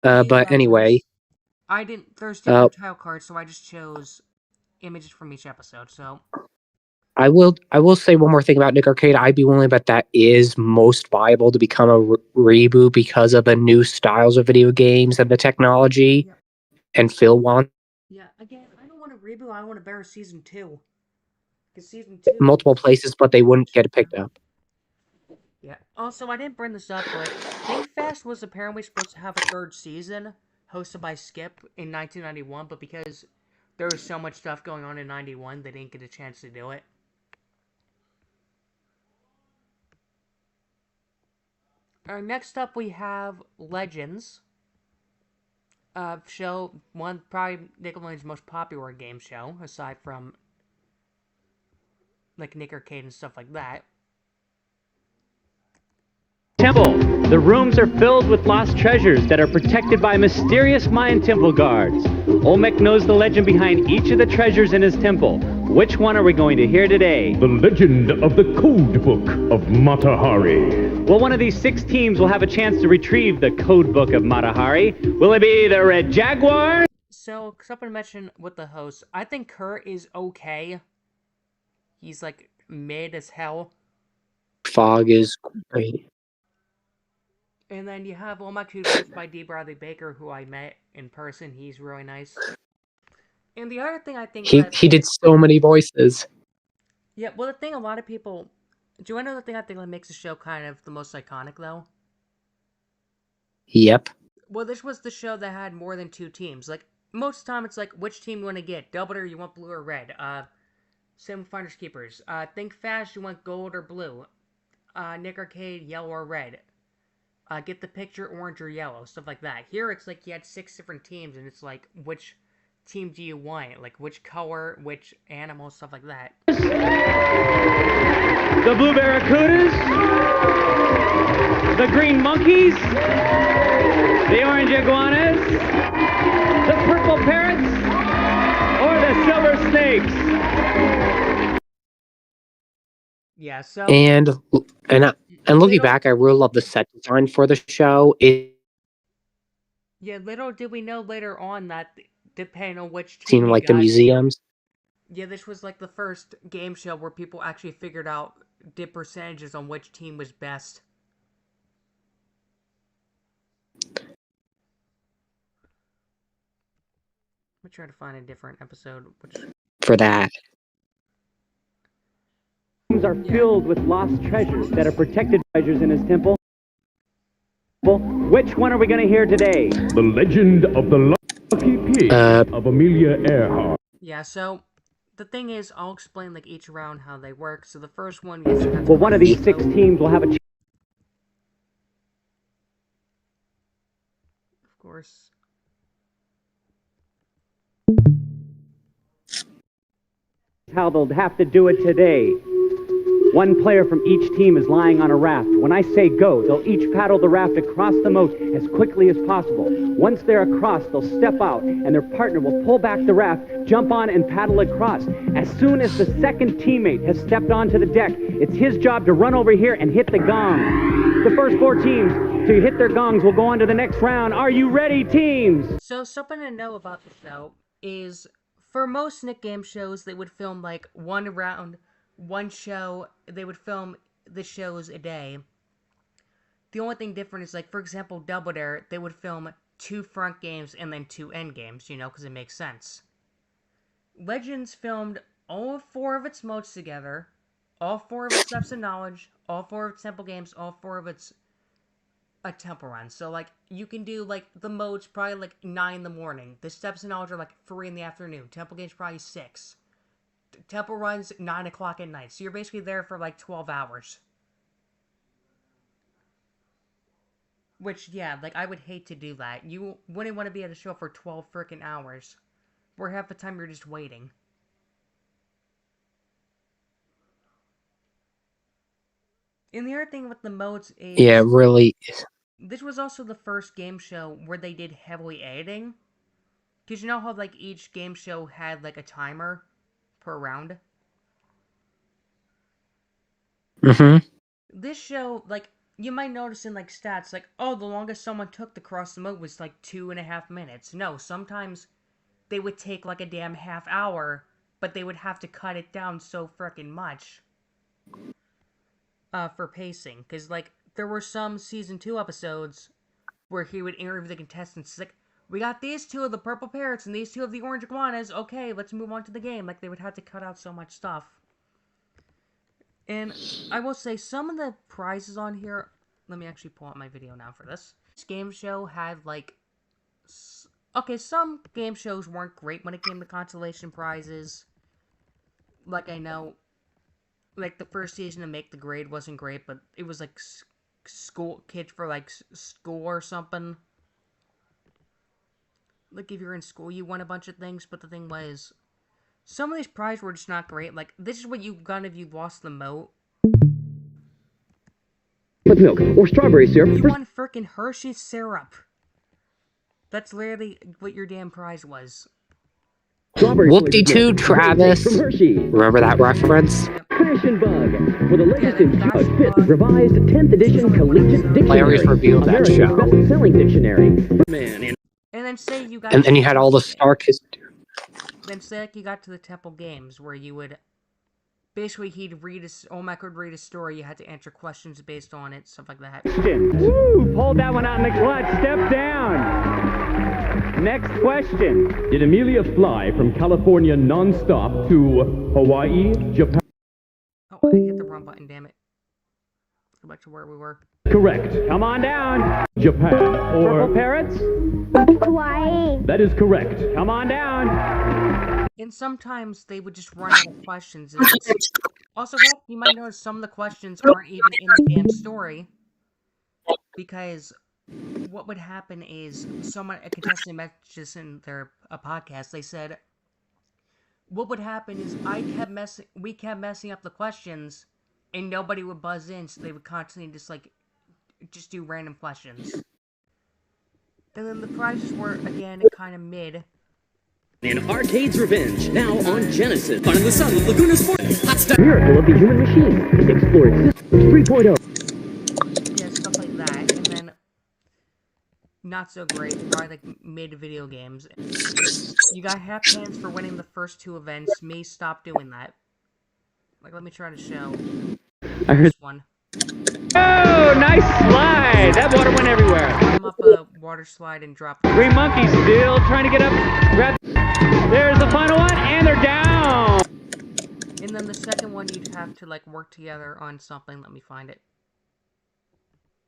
But anyway, I didn't. There's uh, different title cards, so I just chose images from each episode. So I will say one more thing about Nick Arcade. I'd be willing to bet that is most viable to become a reboot because of the new styles of video games and the technology. yeah, And Phil wants yeah. Again, I don't want a reboot. I want a better season two. Because season two multiple places, but they wouldn't get it yeah. picked up. Yeah. Also, I didn't bring this up, but ThinkFest was apparently supposed to have a third season hosted by Skip in 1991, but because there was so much stuff going on in 91, they didn't get a chance to do it. Next up, we have Legends. Show one probably Nickelodeon's most popular game show, aside from like Nick Arcade and stuff like that. Temple. The rooms are filled with lost treasures that are protected by mysterious Mayan temple guards. Olmec knows the legend behind each of the treasures in his temple. Which one are we going to hear today? The legend of the Code Book of Mata-Hari. Well, one of these 6 teams will have a chance to retrieve the Code Book of Mata-Hari. Will it be the Red Jaguar? So, something to mention with the host, I think Kurt is okay. He's like mid as hell. Fog is great. And then you have Olmec, who's voiced by D. Bradley Baker, who I met in person. He's really nice. And the other thing I think He that, he did so many voices. yeah, well, the thing a lot of people, do I know the thing I think that makes the show kind of the most iconic though? Yep. Well, this was the show that had more than 2 teams. Like most of the time, it's like which team you want to get, double or you want blue or red. Same with Finders Keepers. Think Fast, you want gold or blue. Nick Arcade, yellow or red. Get the picture, orange or yellow, stuff like that. Here, it's like you had 6 different teams, and it's like which team do you want? Like which color, which animal, stuff like that. The Blue Barracudas? The Green Monkeys? The Orange Iguanas? The Purple Parrots? Or the Silver Snakes? Yeah, so And looking little, back, I really love the set design for the show. little did we know later on that depending on which team Seemed you like the got. museums. Yeah, this was like the first game show where people actually figured out did percentages on which team was best. Let me try to find a different episode. Which For that. Rooms are filled with lost treasures that are protected treasures in his temple. Which one are we going to hear today? The legend of the Lucky Pig of Amelia Earhart. Yeah, so the thing is, I'll explain like each round how they work. So the first one, you have Well, one of these 6 teams will have a chance. Of course. How they'll have to do it today. One player from each team is lying on a raft. When I say go, they'll each paddle the raft across the moat as quickly as possible. Once they're across, they'll step out, and their partner will pull back the raft, jump on, and paddle across. As soon as the second teammate has stepped onto the deck, it's his job to run over here and hit the gong. The first 4 teams to hit their gongs will go on to the next round. Are you ready, teams? So something to know about the show is, for most Nick game shows, they would film like one round, one show. They would film the shows a day. The only thing different is, like, for example, Double Dare, they would film 2 front games and then 2 end games, because it makes sense. Legends filmed all 4 of its modes together, all 4 of its Steps of Knowledge, all 4 of its temple games, all 4 of its a temple run. So, like, you can do, like, the modes probably, like, 9 in the morning. The Steps of Knowledge are, like, 3 in the afternoon. Temple games probably 6. Temple runs 9 o'clock at night. So you're basically there for, like, 12 hours. Which, yeah, like, I would hate to do that. You wouldn't want to be at a show for 12 freaking hours, where half the time you're just waiting. And the other thing with the modes is... Yeah, really. This was also the first game show where they did heavily editing. Because you know how, like, each game show had, like, a timer per round? Mm-hmm. This show, like, you might notice in like stats, like, oh, the longest someone took to cross the moat was like 2.5 minutes. No, sometimes they would take like a damn half hour, but they would have to cut it down so frickin' much for pacing. Because, like, there were some season 2 episodes where he would interview the contestants. Like, we got these 2 of the purple parrots and these 2 of the orange iguanas. Okay, let's move on to the game. Like, they would have to cut out so much stuff. And I will say, some of the prizes on here... Let me actually pull out my video now for this. This game show had, like... Okay, some game shows weren't great when it came to consolation prizes. Like, I know... Like, the first season of Make the Grade wasn't great, but it was, like, school... Kids for, like, school or something. Like, if you're in school, you won a bunch of things, but the thing was... Some of these prizes were just not great. Like, this is what you got if you lost the moat. With milk or strawberry syrup. You won frickin' Hershey's syrup. That's literally what your damn prize was. Whoop-de-doo, Travis. Remember that reference? Crash and Bug, with the latest in Judge Pitt's revised 10th edition collegiate dictionary. Hilarious review of that America's show. best-selling dictionary. And then say you got... And then you had all the Stark history. Then say like you got to the Temple Games, where you would... Basically, Olmec would read a story, you had to answer questions based on it, stuff like that. Woo! Pulled that one out in the clutch. Step down. Next question. Did Amelia fly from California non-stop to Hawaii, Japan? Oh, I hit the wrong button, damn it. Let's go back to where we were. Correct. Come on down. Japan or... Purple parrots? Hawaii. That is correct. Come on down. And sometimes they would just run out of questions. And also, you might notice some of the questions aren't even in the damn story. Because what would happen is, a contestant messages in their podcast, they said, what would happen is we kept messing up the questions, and nobody would buzz in, so they would constantly just do random questions. And then the prizes were, again, kind of mid. And Arcade's Revenge, now on Genesis. Fun in the Sun with Laguna Sport. Hot stuff. Miracle of the Human Machine. Explore Existence 3.0. Yeah, stuff like that. And then, not so great, probably like mid video games. You got half hands for winning the first 2 events. Me, stop doing that. Like, let me try to show I heard this one. Oh, nice slide! That water went everywhere. Climb up a water slide and drop. Green monkey still trying to get up. Grab. There's the final one, and they're down. And then the second one, you'd have to like work together on something. Let me find it.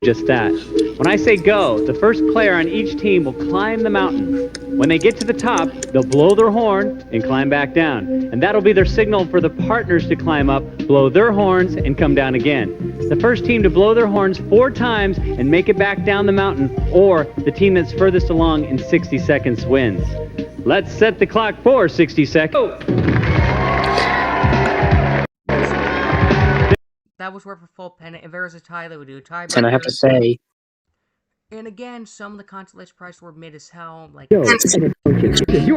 Just that. When I say go, the first player on each team will climb the mountain. When they get to the top, they'll blow their horn and climb back down. And that'll be their signal for the partners to climb up, blow their horns, and come down again. The first team to blow their horns 4 times and make it back down the mountain, or the team that's furthest along in 60 seconds wins. Let's set the clock for 60 seconds. Oh. That was worth a full pennant. If there was a tie, they would do a tie. And I have to say, and again, some of the consolation prizes were mid as hell. Like, Your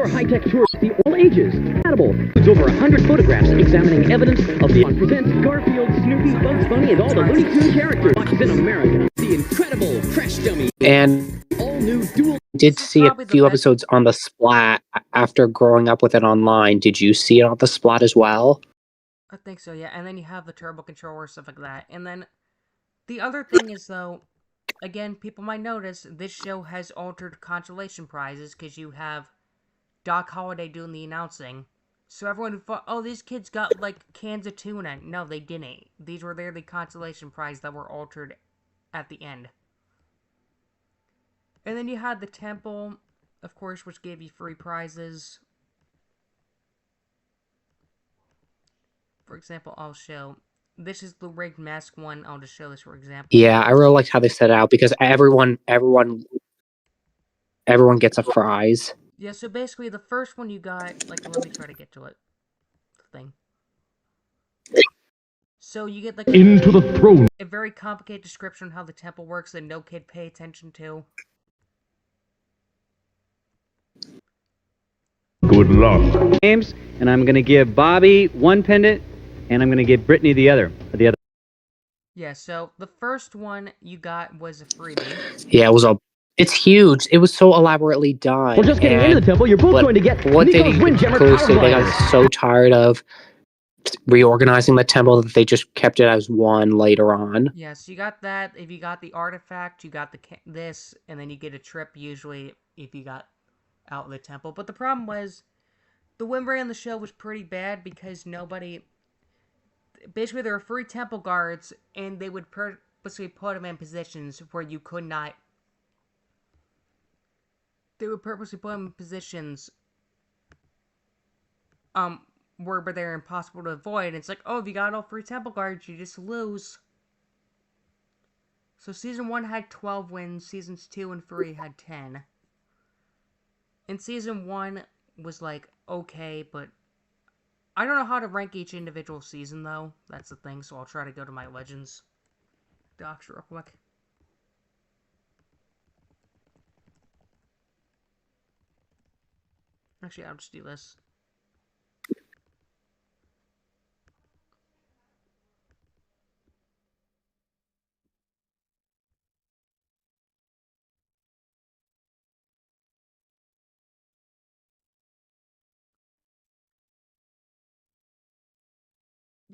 high-tech tour with the all ages. Compatible. It's over 100 photographs examining evidence of the presents Garfield, Snoopy, Bugs Bunny, and all the Looney Tunes characters. Watches in America. The incredible Crash Dummy. and All new dual. did see a few episodes on the Splat after growing up with it online. Did you see it on the Splat as well? I think so, yeah. And then you have the turbo controller, stuff like that. And then the other thing is, though, again, people might notice this show has altered consolation prizes because you have Doc Holliday doing the announcing. So everyone who thought, oh, these kids got, like, cans of tuna. No, they didn't. These were literally consolation prizes that were altered at the end. And then you had the Temple, of course, which gave you free prizes. For example, I'll show. This is the rigged mask one. I'll just show this for example. Yeah, I really liked how they set it out because everyone gets a prize. Yeah, so basically the first one you got, like, let me try to get to it. The thing. So you get, like, Into the throne. a very complicated description on how the temple works that no kid pay attention to. Good luck. Games, and I'm going to give Bobby 1 pendant, and I'm going to give Brittany the other. Yeah, so the first one you got was a freebie. Yeah, it's huge. It was so elaborately done. Well, just getting into the temple, you're both going to get what they Nico's did Windjammer closely, they Power got so tired of reorganizing the temple that they just kept it as one later on. Yeah, so you got that. If you got the artifact, you got this, and then you get a trip usually if you got out of the temple. But the problem was, the win rate on the show was pretty bad because nobody... Basically, there were free temple guards, and they would purposely put them in positions where you could not... They would purposely put them in positions where they're impossible to avoid. And it's like, oh, if you got all free temple guards, you just lose. So Season 1 had 12 wins, Seasons 2 and 3 had 10. And Season 1 was, like, okay, but... I don't know how to rank each individual season, though. That's the thing, so I'll try to go to my Legends docs real quick. Actually, I'll just do this.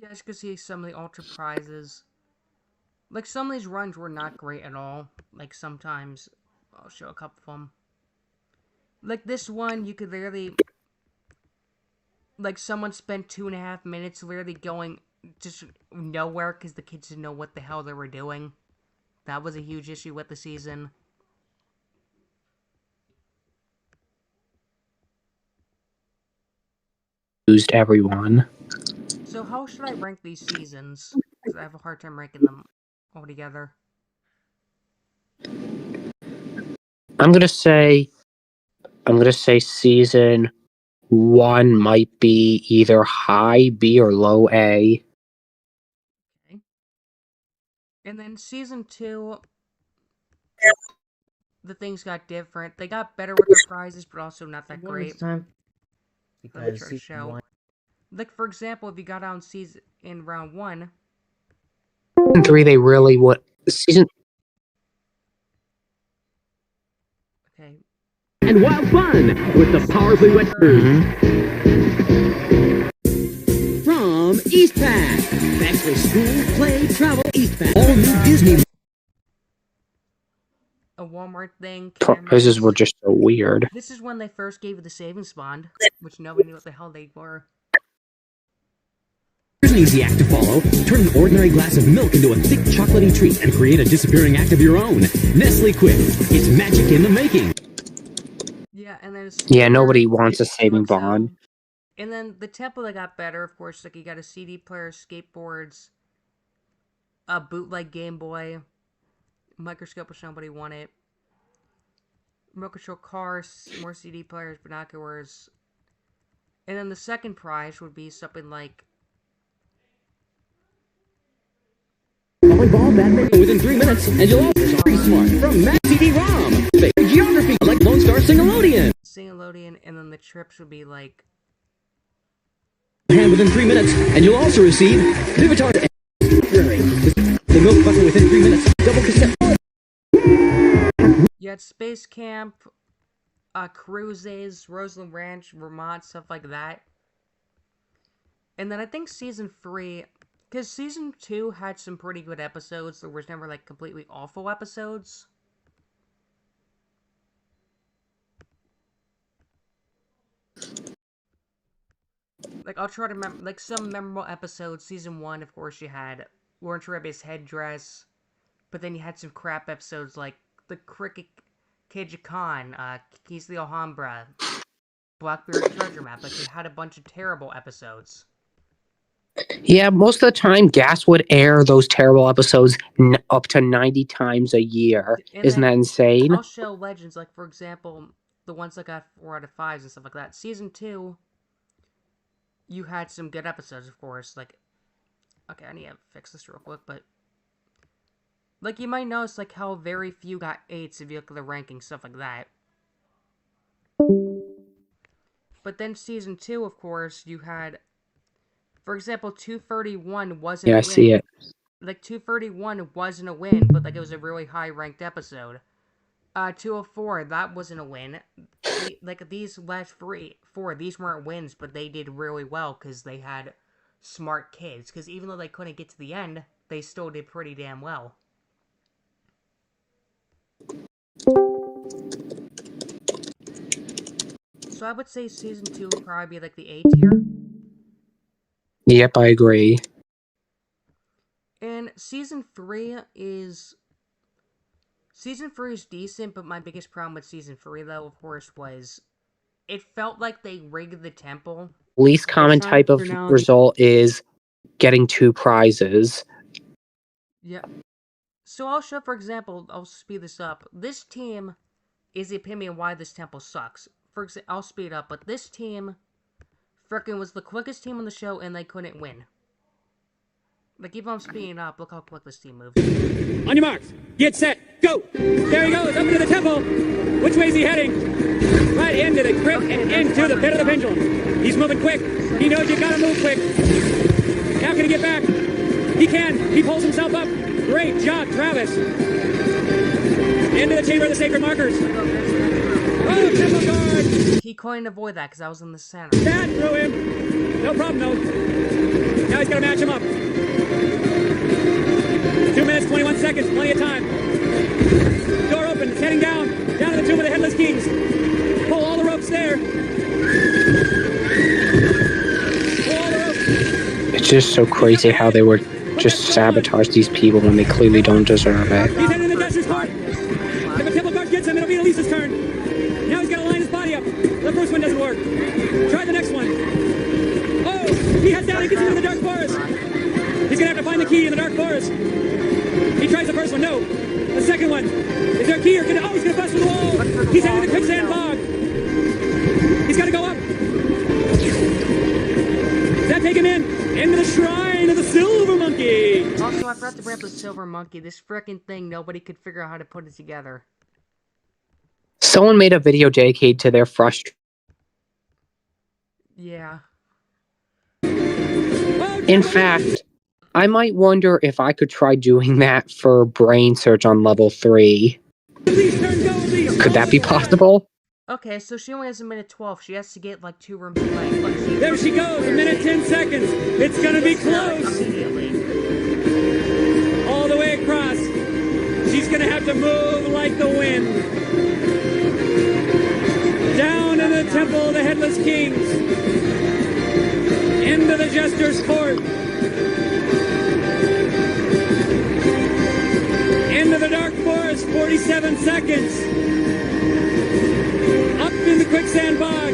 Yeah, as you can see, some of the Ultra prizes. Like, some of these runs were not great at all. Like, sometimes... I'll show a couple of them. Like, this one, you could literally... Like, someone spent 2.5 minutes literally going just nowhere because the kids didn't know what the hell they were doing. That was a huge issue with the season. Used everyone. So how should I rank these seasons? Because I have a hard time ranking them all together. I'm gonna say season 1 might be either high B or low A. Okay. And then season 2, the things got different. They got better with their prizes, but also not that great. Time. Let me Because try to season show. one. Like, for example, if you got out in round 1... Season 3, they really would... Season... Okay. and wild fun with the powerfully wet From Eastpak. Thanks for school, play, travel, Eastpak. All new Disney. A Walmart thing. Prizes were just so weird. This is when they first gave you the savings bond, which nobody knew what the hell they were. Here's an easy act to follow. Turn an ordinary glass of milk into a thick chocolatey treat and create a disappearing act of your own. Nestle Quick. It's magic in the making. Yeah, and then... Yeah, nobody wants a saving bond. And then the temple that got better, of course, like you got a CD player, skateboards, a bootleg Game Boy, microscope if somebody wanted, remote control cars, more CD players, binoculars. And then the second prize would be something like... Volleyball, badminton within 3 minutes, and you'll all be smart from Mac CD-ROM. Geography like Lone Star Singleodian. Singleodian, and then the trips would be like... Hand within 3 minutes, and you'll also receive Vivitar. The milk button within 3 minutes. Double cassette. You had Space Camp, cruises, Roseland Ranch, Vermont, stuff like that. And then I think Season 3... Because Season 2 had some pretty good episodes. There was never, like, completely awful episodes. Like, I'll try to remember... Like, some memorable episodes. Season 1, of course, you had Lawrence Rebbe's headdress. But then you had some crap episodes like The Cricket Khan, Keys the Alhambra, Blackbeard's Treasure Map. Like, you had a bunch of terrible episodes. Yeah, most of the time, Gas would air those terrible episodes up to 90 times a year. And Isn't that insane? I'll show Legends, like, for example, the ones that got 4 out of 5s and stuff like that. Season 2, you had some good episodes, of course. Like, okay, I need to fix this real quick, but... Like, you might notice, like, how very few got 8s if you look at the rankings, stuff like that. But then Season 2, of course, you had... For example, 231 wasn't... Yeah, I see it. like 231 wasn't a win, but like it was a really high ranked episode. 204, that wasn't a win. These last four, these weren't wins, but they did really well because they had smart kids. Because even though they couldn't get to the end, they still did pretty damn well. So I would say season 2 would probably be like the A tier. Yep, I agree. And season 3 is decent, but my biggest problem with season 3, though, of course, was it felt like they rigged the temple. Least common type of result is getting 2 prizes. Yeah. So I'll show, for example, I'll speed this up. This team is the epitome of why this temple sucks. For example, I'll speed up, but this team frickin' was the quickest team on the show, and they couldn't win. Like, even if I'm speeding up, look how quick this team moves. On your marks, get set, go! There he goes, up into the temple. Which way is he heading? Right into the grip and into the pit of the pendulum. He's moving quick. He knows you gotta move quick. How can he get back? He can. He pulls himself up. Great job, Travis. Into the chamber of the sacred markers. Oh, temple guard! He couldn't avoid that because I was in the center. That threw him. No problem, though. Now he's gotta match him up. 2 minutes, 21 seconds, plenty of time. Door open, it's heading down to the tomb of the Headless Kings. Pull all the ropes there. Pull all the ropes. It's just so crazy how they would just sabotage these people when they clearly don't deserve it. He's heading in the Jester's court. If a temple guard gets him, it'll be Elisa's turn. Now he's gotta line his body up. The first one doesn't work. Try the next one. Oh, he heads down and gets into the dark forest. He's gonna have to find the key in the dark forest. He tries the first one, no. The second one. Is there a key or can... Oh, he's gonna bust through the wall. He's heading to the quicksand bog. He's gotta go up. Does that take him in? Into the shrine of the silver monkey. Also, I forgot to bring up the silver monkey. This frickin' thing, nobody could figure out how to put it together. Someone made a video dedicated to their frustration. Yeah. In fact, I might wonder if I could try doing that for brain search on level 3. Could that be possible? Okay, so she only has a minute 12. She has to get like 2 rooms away. There she goes, a minute 10 seconds. It's gonna be close. All the way across. She's gonna have to move like the wind. Down in the temple of the Headless Kings. Into the Jester's court. Into the dark forest, 47 seconds. Up in the quicksand bog.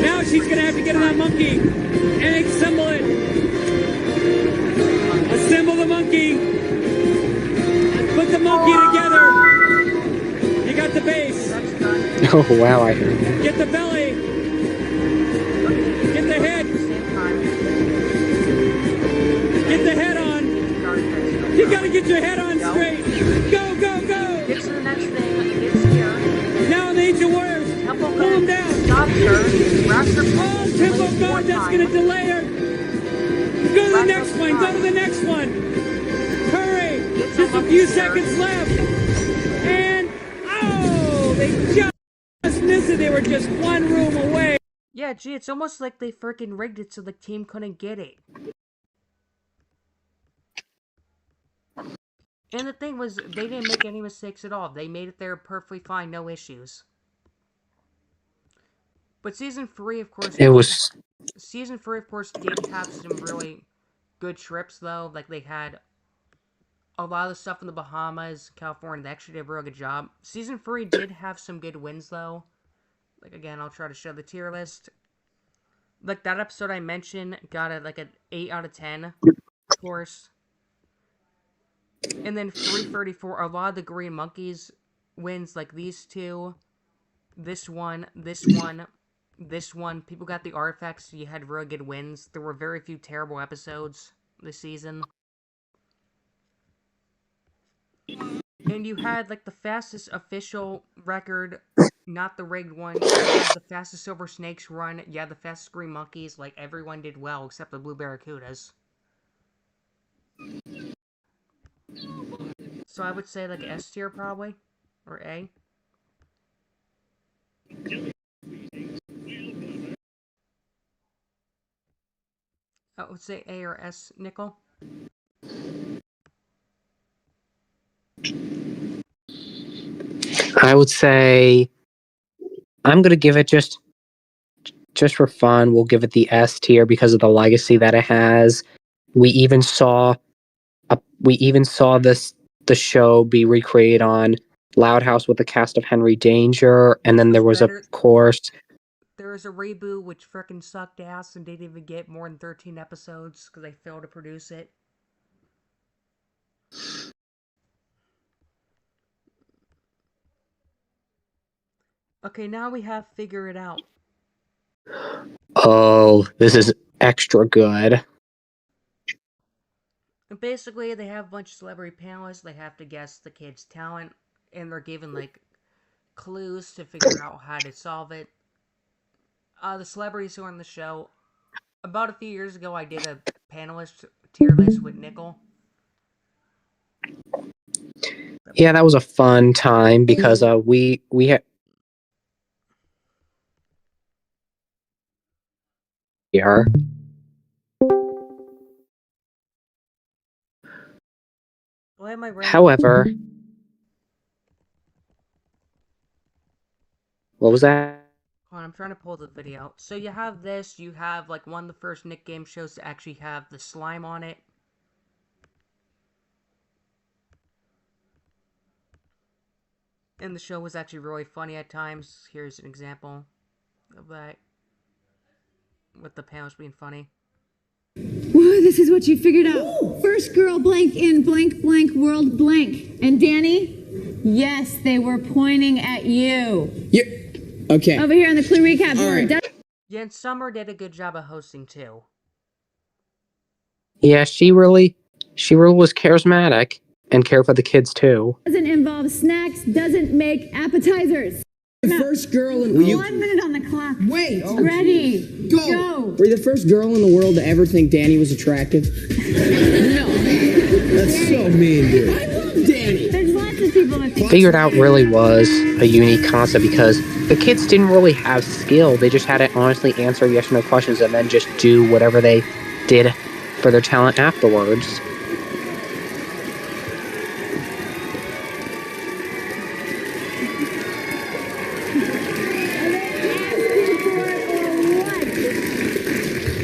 Now she's gonna have to get on that monkey and assemble it. Assemble the monkey. Put the monkey together. You got the base. Oh, wow, I heard that. Get the belly. Get the head. Get the head on. You gotta get your head on straight. Go, go, go. Get to the next thing. It's here. Now the ancient warriors. Pull them down. Stop her. Wrap her. Oh, temple guard, that's gonna delay her. Go to the next one. Go to the next one. Hurry. Just a few seconds left. And, oh, they just missed it. They were just 1 room away. Yeah, gee, it's almost like they frickin' rigged it so the team couldn't get it. And the thing was, they didn't make any mistakes at all. They made it there perfectly fine, no issues. But season 3, of course... Season 3, of course, did have some really good trips, though. Like, they had a lot of the stuff in the Bahamas, California. They actually did a real good job. Season 3 did have some good wins, though. Like, again, I'll try to show the tier list. Like, that episode I mentioned got an 8 out of 10, of course. And then 334, a lot of the Green Monkeys wins, like these two. This one. People got the artifacts, so you had really good wins. There were very few terrible episodes this season. And you had, like, the fastest official record, not the rigged one. You had the fastest Silver Snakes run. You had the fastest Green Monkeys. Like, everyone did well except the Blue Barracudas. So I would say like S tier probably, or A. I would say A or S, Nickel. I would say I'm gonna give it just for fun. We'll give it the S tier because of the legacy that it has. We even saw the show be recreated on Loud House with the cast of Henry Danger, and then there was of course There was a reboot which frickin' sucked ass and didn't even get more than 13 episodes because they failed to produce it. Okay, now we have Figure It Out. oh, this is extra good. And basically, they have a bunch of celebrity panelists. They have to guess the kid's talent, and they're given like clues to figure out how to solve it. The celebrities who are on the show. About a few years ago, I did a panelist tier list with Nickel. Yeah, that was a fun time because we had here. Why am I random? However, what was that? Hold on, I'm trying to pull the video. So you have this. You have like one of the first Nick game shows to actually have the slime on it. And the show was actually really funny at times. Here's an example of that. With the panels being funny. Whoa, this is what you figured out. First girl blank in blank blank world blank. And Danny? Yes, they were pointing at you. Yeah. Okay. Over here on the clue recap board. Right. Yeah, and Summer did a good job of hosting too. Yeah, she really was charismatic and cared for the kids too. Doesn't involve snacks, doesn't make appetizers. The first girl in 1 minute on the clock. Wait. Oh, ready. Go. Were you the first girl in the world to ever think Danny was attractive? No. That's so mean, dude. I love Danny. There's lots of people that think Figured Out really was a unique concept because the kids didn't really have skill. They just had to honestly answer yes or no questions and then just do whatever they did for their talent afterwards.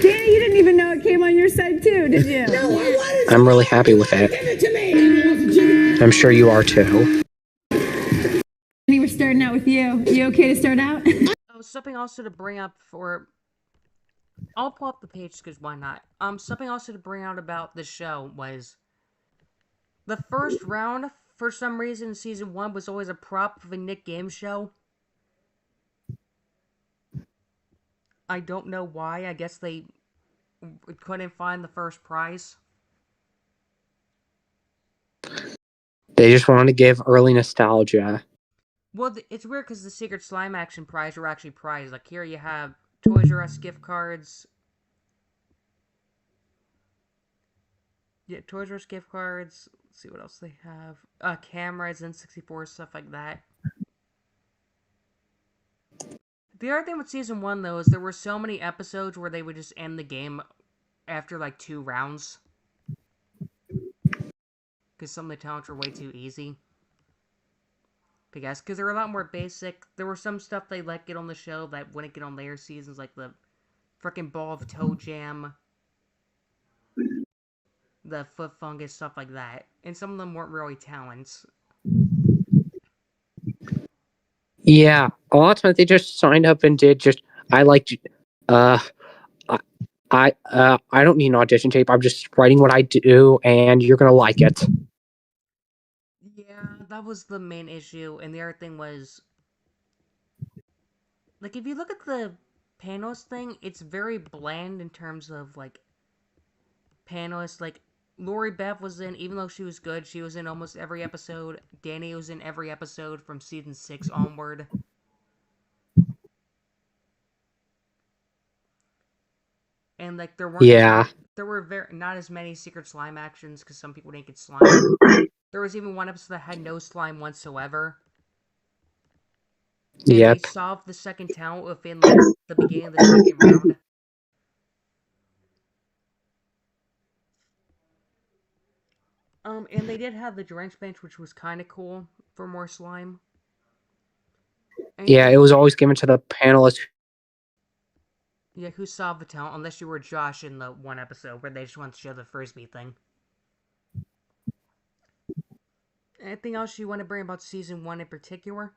Danny, you didn't even know it came on your side too, did you? No, I wanted I'm really happy with it. Give it to me. I'm sure you are too. Danny, we're starting out with you. You okay to start out? Something also to bring up for... I'll pull up the page because why not? Something also to bring out about the show was... The first round, for some reason, in season 1 was always a prop for the Nick game show. I don't know why. I guess they couldn't find the first prize. They just wanted to give early nostalgia. Well, it's weird because the Secret Slime Action prize are actually prized. Like here you have Toys R Us gift cards. Yeah, Toys R Us gift cards. Let's see what else they have. Cameras, N64, stuff like that. The other thing with Season 1, though, is there were so many episodes where they would just end the game after, like, 2 rounds. Because some of the talents were way too easy. I guess, because they were a lot more basic. There were some stuff they let get on the show that wouldn't get on later seasons, like the frickin' ball of toe jam, the foot fungus, stuff like that. And some of them weren't really talents. Yeah, a lot of times they just signed up and did just. I liked. I don't need an audition tape. I'm just writing what I do, and you're gonna like it. Yeah, that was the main issue. And the other thing was, like, if you look at the panels thing, it's very bland in terms of, like, panelists. Like, Lori Beth was in, even though she was good, she was in almost every episode. Danny was in every episode from season 6 onward. And, like, there there were not as many secret slime actions because some people didn't get slime. There was even one episode that had no slime whatsoever. And Yep. they solved the second talent within like the beginning of the second round. And they did have the drench bench, which was kind of cool for more slime. And Yeah, it was always given to the panelists. Yeah, who solved the talent? Unless you were Josh in the one episode where they just wanted to show the Frisbee thing. Anything else you want to bring about season 1 in particular?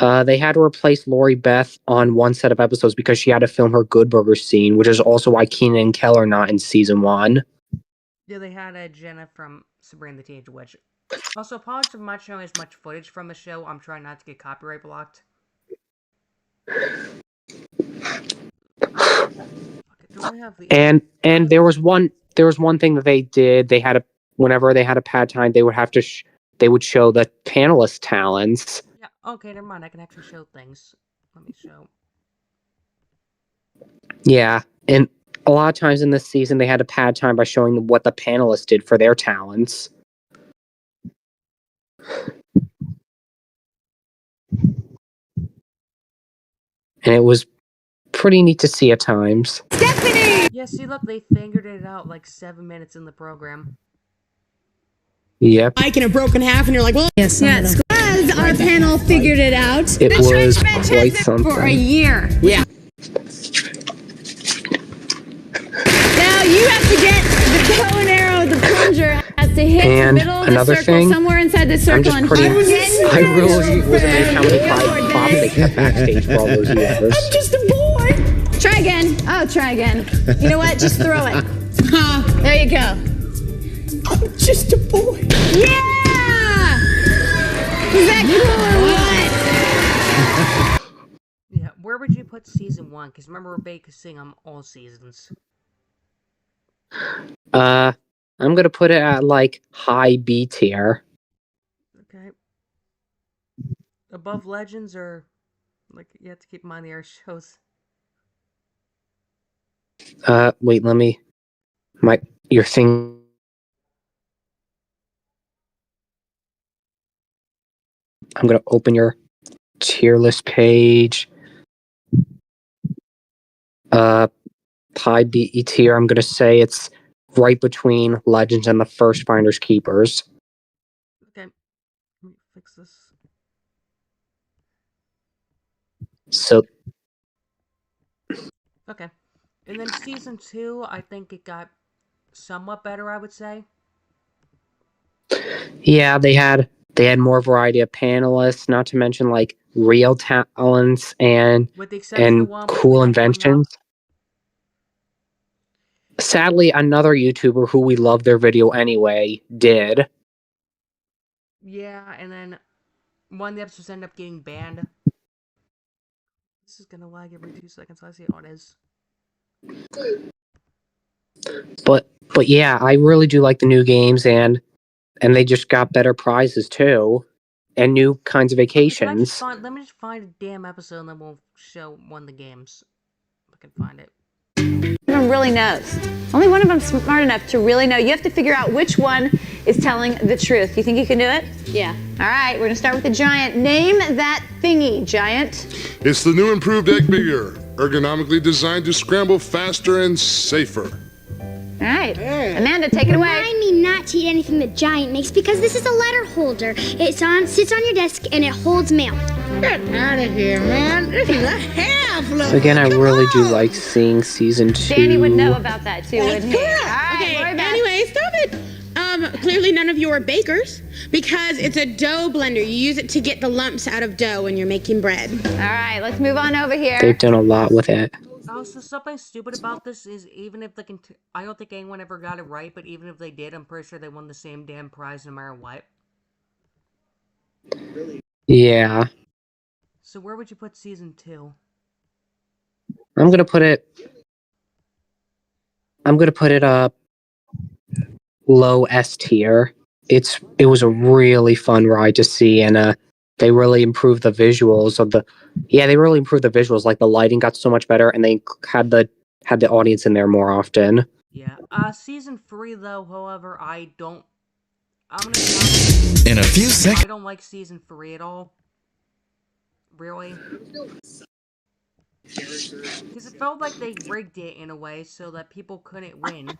They had to replace Lori Beth on one set of episodes because she had to film her Good Burger scene, which is also why Keenan and Kel are not in season 1. Yeah, they had Jenna from Sabrina the Teenage Witch. Also, apologies for not showing as much footage from the show. I'm trying not to get copyright blocked. And there was one thing that they did. They had whenever they had a pad time, they would have to they would show the panelist talents. Yeah, okay, never mind. I can actually show things. Let me show. Yeah, and a lot of times in this season, they had a pad time by showing what the panelists did for their talents. And it was pretty neat to see at times. Stephanie! Yeah, see, look, they figured it out like 7 minutes in the program. Yep. Mike in a broken half, and you're like, well, Yes, as our panel figured it out. It the was trench bench quite has been something. for a year. yeah. Now you have to get the bow and arrow, the plunger has to hit And the middle of another the circle, thing, somewhere inside the circle. I really was amazed how many props they kept backstage for all those years. I'm just a boy. Try again. Oh, try again. You know what? Just throw it. There you go. I'm just a boy. Yeah! Is that cool or what? Yeah, where would you put season 1? Because remember, Rebecca's seeing them all seasons. I'm gonna put it at like high B tier. Okay. Above Legends, or like you have to keep in mind the air shows. Wait, let me. Your thing. I'm gonna open your tier list page. High B tier. I'm gonna say it's right between Legends and the first Finders Keepers. Okay. Let me fix this. So. Okay. And then season 2, I think it got somewhat better, I would say. Yeah, they had more variety of panelists, not to mention like real talents and cool inventions. Sadly, another YouTuber who we love their video anyway did. Yeah, and then one of the episodes ended up getting banned. This is gonna lag every 2 seconds. I see how it is. But yeah, I really do like the new games, and they just got better prizes too, and new kinds of vacations. Let me just find a damn episode, and then we'll show one of the games. If I can find it. One of them really knows. Only one of them's smart enough to really know. You have to figure out which one is telling the truth. You think you can do it? Yeah. All right, we're gonna start with the Giant. Name that thingy, Giant. It's the new improved egg beater, ergonomically designed to scramble faster and safer. All right, Amanda, take it away. Remind me not to eat anything that Giant makes because this is a letter holder. It sits on your desk and it holds mail. Get out of here, man. This is a half loaf. Again, I really do like seeing season 2. Danny would know about that too, wouldn't he? Cool. All right, Okay, Lori Beth. anyway, stop it. Clearly none of you are bakers because it's a dough blender. You use it to get the lumps out of dough when you're making bread. All right, let's move on over here. They've done a lot with it. Also, something stupid about this is even if I don't think anyone ever got it right, but even if they did, I'm pretty sure they won the same damn prize no matter what. Yeah. So where would you put season 2? I'm gonna put it up low S tier. It was a really fun ride to see, and they really improved the visuals of the. Yeah, they really improved the visuals. Like the lighting got so much better, and they had the had the audience in there more often. Yeah. Season 3 though, however, I'm gonna be honest. In a few seconds. I don't like season 3 at all. Really. Because it felt like they rigged it in a way so that people couldn't win.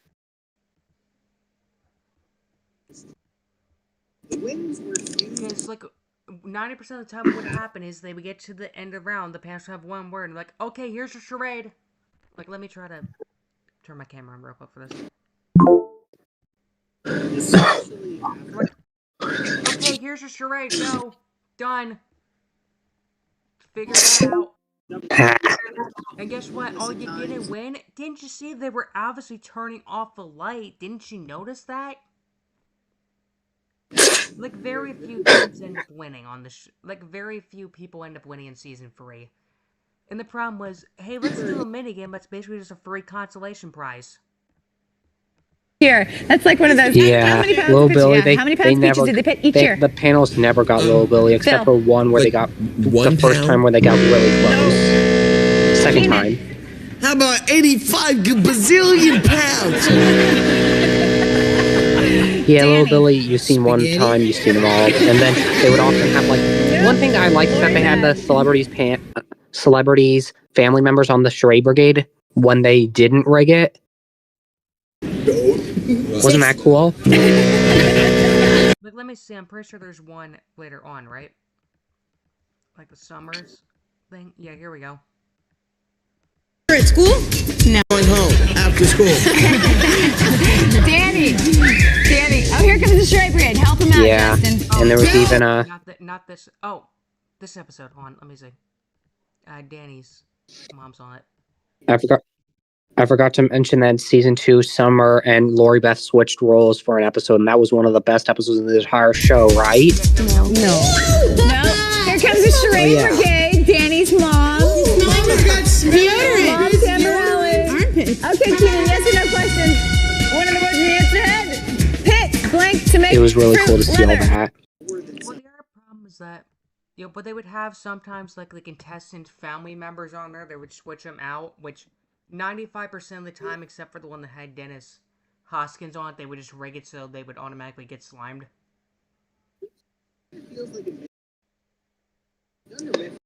Because, like, 90% of the time what would happen is they would get to the end of the round, the panelists would have one word, and like, okay, here's your charade. Like, let me try to turn my camera on real quick for this. Like, okay, here's your charade, go. Done. Figure that out. And guess what? Oh, you didn't win? Didn't you see they were obviously turning off the light? Didn't you notice that? Like, very few teams end up winning on the like, very few people end up winning in Season 3. And the problem was, hey, let's do a minigame that's basically just a free consolation prize. Here, that's like one of those. Yeah, how many pounds Little of Billy, peaches, how many pounds of peaches did they pick each year? The panelists never got Little Billy, except for one where they got the first time where they got really close. Second time. How about 85 bazillion pounds? Yeah, Little Billy, you've seen one time, you've seen them all. And then they would often have, like, one thing I liked is that they had the celebrities, family members on the charade brigade when they didn't rig it. Wasn't that cool? Like, let me see, I'm pretty sure there's one later on, right? Like the Summers thing? Yeah, here we go. You're at school? No. Going home after school. Danny. Oh, here comes the charade brigade. Help him out, Justin. And there was even Not this. Oh, this episode. Hold on, let me see. Danny's mom's on it. I forgot to mention that in season 2, Summer and Lori Beth switched roles for an episode, and that was one of the best episodes of the entire show, right? No. Here comes the charade brigade. Danny's mom. Mama's got deodorant. Mom, Armpits. Okay, Keenan, yes or no questions? One of the words in the answer head. Pick blank to make. It was really cool to see all that. Well, the other problem is that, but they would have sometimes, like, the contestant family members on there. They would switch them out, which 95% of the time, except for the one that had Dennis Hoskins on it, they would just rig it so they would automatically get slimed.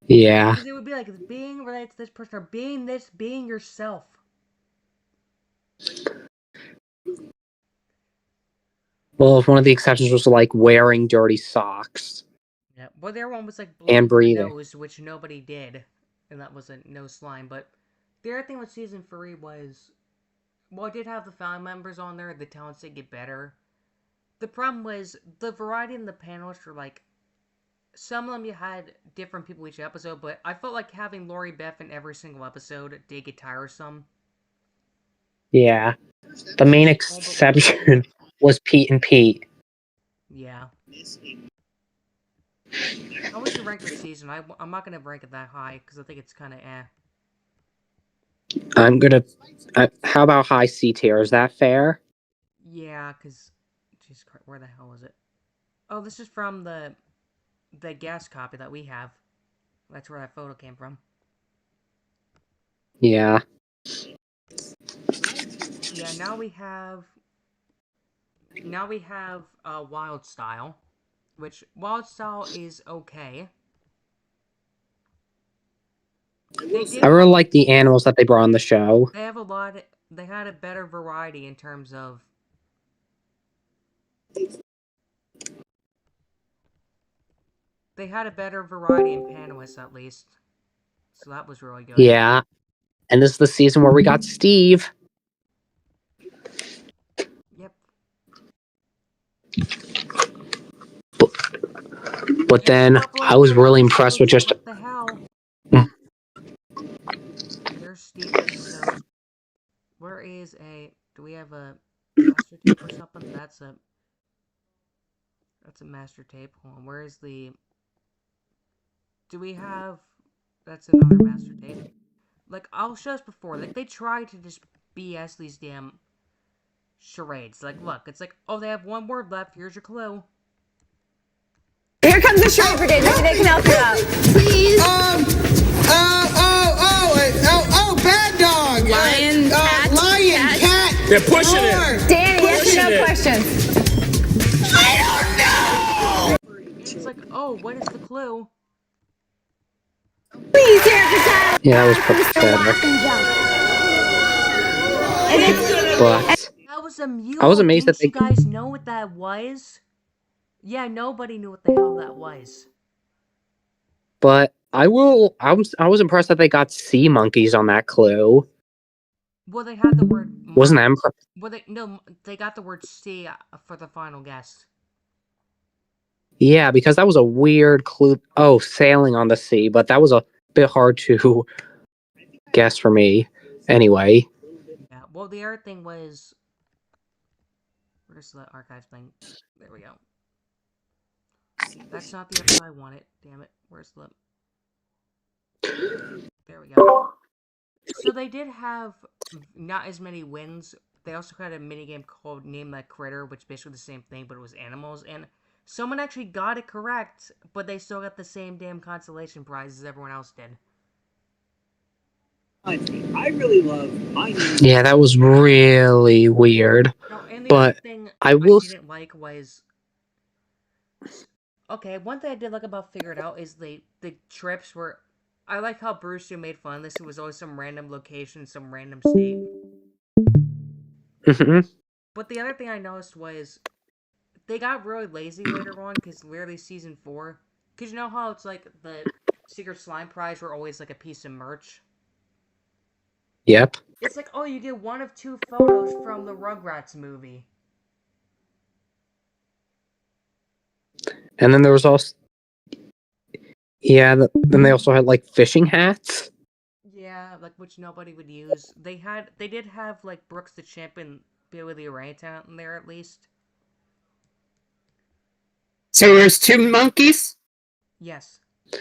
Yeah. Because it would be like being related to this person, or being yourself. Well, one of the exceptions was like wearing dirty socks. Yeah, well, the other one was like and breathing, nose, which nobody did, and that was a no slime. But the other thing with season 3 was, well, I did have the family members on there. The talents did get better. The problem was the variety in the panelists were like, some of them you had different people each episode, but I felt like having Lori Beth in every single episode did get tiresome. Yeah, the main exception was Pete and Pete. Yeah. How would you rank the season? I'm not gonna rank it that high because I think it's kind of eh. I'm gonna. How about high C tier? Is that fair? Yeah, because, jeez, where the hell is it? Oh, this is from the guest copy that we have. That's where that photo came from. Yeah. Yeah. Now we have Wild Style, which Wild Style is okay. I really like the animals that they brought on the show. They have they had a better variety in terms of. They had a better variety in panelists, at least. So that was really good. Yeah. And this is the season where we got Steve. Yep. But then I was really impressed with just. What the hell? There's Steve. So, where is do we have a master tape or something? That's a master tape. Hold on. Where is the. Do we have... That's another master tape. Like, I'll show us before. Like, they try to just BS these damn charades. Like, look. It's like, oh, they have one word left. Here's your clue. Here comes the charade brigade. Maybe they can help you out. Please. Bad dog. Lion. pushing it. Danny, yes or Pushing no it. questions? It's like, oh, what is the clue? Please, Erica. Yeah, that was pathetic. But That was a mule. I was amazed that Didn't they. you guys know what that was? Yeah, nobody knew what the hell that was. But I was impressed that they got sea monkeys on that clue. Well, they had the word. Wasn't that impressive? Well, they got the word sea for the final guess. Yeah, because that was a weird clue. Oh, sailing on the sea, but that was a bit hard to guess for me. Anyway. Yeah. Well, the other thing was. Where's the archive thing? There we go. That's not the episode I wanted. Damn it. Where's the... There we go. So they did have not as many wins. They also had a minigame called Name That Critter, which basically the same thing, but it was animals. And someone actually got it correct, but they still got the same damn consolation prize as everyone else did. I really love my name. Yeah, that was really weird. No, and the but other thing I will. didn't like was... Okay, one thing I did like about Figure It Out is the trips were... I like how Brewster made fun of this. It was always some random location, some random state. But the other thing I noticed was they got really lazy later on because literally season 4. Because you know how it's like the Secret Slime Prize were always like a piece of merch? Yep. It's like, oh, you get one of 2 photos from the Rugrats movie. And then there was also. Yeah, then they also had like fishing hats. Yeah, like which nobody would use. They did have like Brooks the Chimp and Billy the Orangutan in there at least. So there's 2 monkeys? Yes.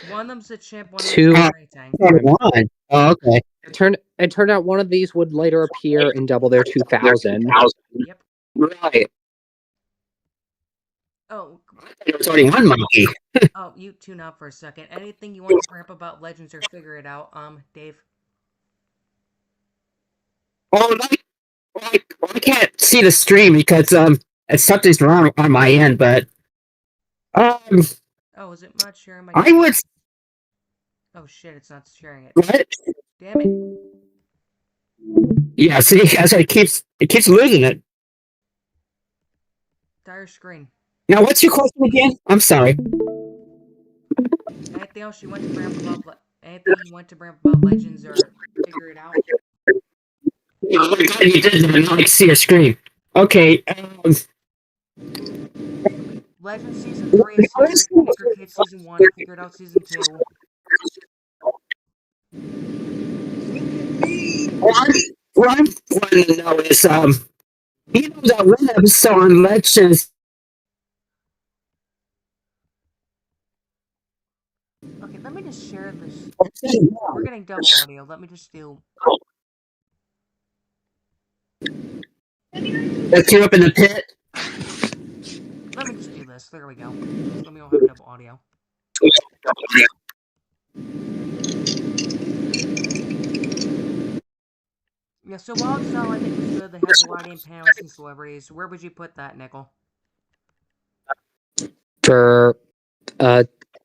One of them's a chimp, one of Two. them's an orangutan. Oh, okay. It turned out one of these would later appear in Double Dare 2000. Yep. Right. Oh. It was already one monkey. Oh, you tune out for a second. Anything you want to bring up about Legends or Figure It Out, Dave? Well, I can't see the stream because something's wrong on my end, but Oh, is it not sharing my... I would... Oh shit, it's not sharing it. What? Damn it. Yeah, see, as it keeps losing it. Dire screen. Now, what's your question again? I'm sorry. Anything else you want to bring up about... Anything you want to bring up about Legends or Figure It Out? Oh my god, you did not see a screen. Okay, Legends Season 3 is here, Sneaker Kid Season 1, Figure It Out Season 2. What I'm wanting to know is, you know that one episode on Legends... Okay, let me just share this. We're getting double audio. Let me just do... That you up in the pit? Let me just do this. There we go. Let me all have double audio. Yeah, so while it's I think it's good, they have a lot of panels and celebrities. Where would you put that, Nickel? For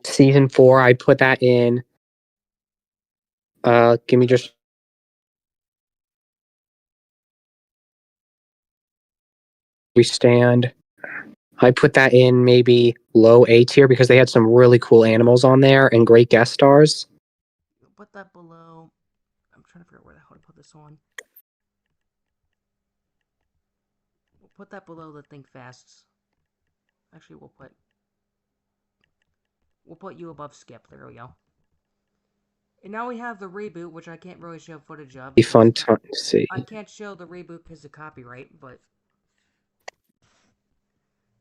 season 4, I'd put that in. Give me just. We stand. I put that in maybe low A tier because they had some really cool animals on there and great guest stars. Put that below. I'm trying to figure out where the hell to put this on. We'll put that below the Think Fasts. Actually, we'll put you above Skip. There we go. And now we have the reboot, which I can't really show footage of. Be fun to see. I can't show the reboot because of copyright, but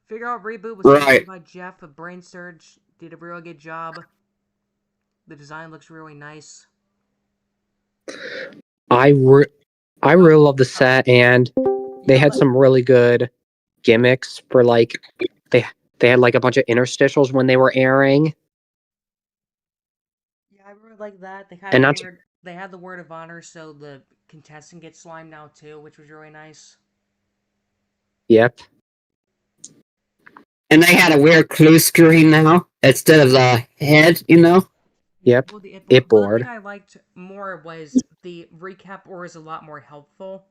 Figure Out Reboot was done by Jeff of Brain Surge. Did a really good job. The design looks really nice. I really love the set, and they had some really good gimmicks for like they had like a bunch of interstitials when they were airing. Yeah, I really like that. They had the word of honor, so the contestant gets slimed now too, which was really nice. Yep. And they had a weird clue screen now instead of the head, you know? Yep. Well, the It well, the board. thing I liked more was the recap or is a lot more helpful.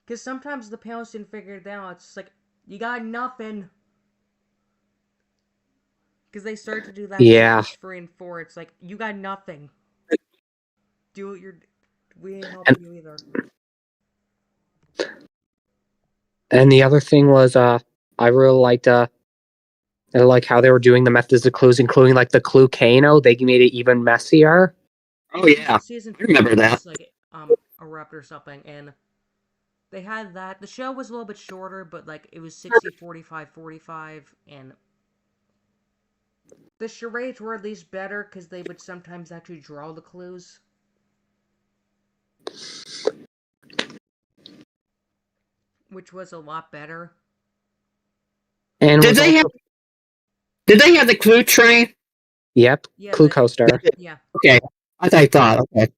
Because sometimes the panelists didn't figure it out. It's like, you got nothing. Because they started to do that in Yeah. seasons 3 and 4. It's like, you got nothing. Do what you're... We ain't And, helping you either. and the other thing was, I really liked, like how they were doing the methods of clues, including like the clue Kano. They made it even messier. Oh yeah, Season I remember 4 that. was like erupt or something, and they had that. The show was a little bit shorter, but like it was 60, 45, 45, and the charades were at least better because they would sometimes actually draw the clues. Which was a lot better. And did they have the clue train? Yep. Yeah, Clue Coaster. Yeah. Okay. I thought, okay.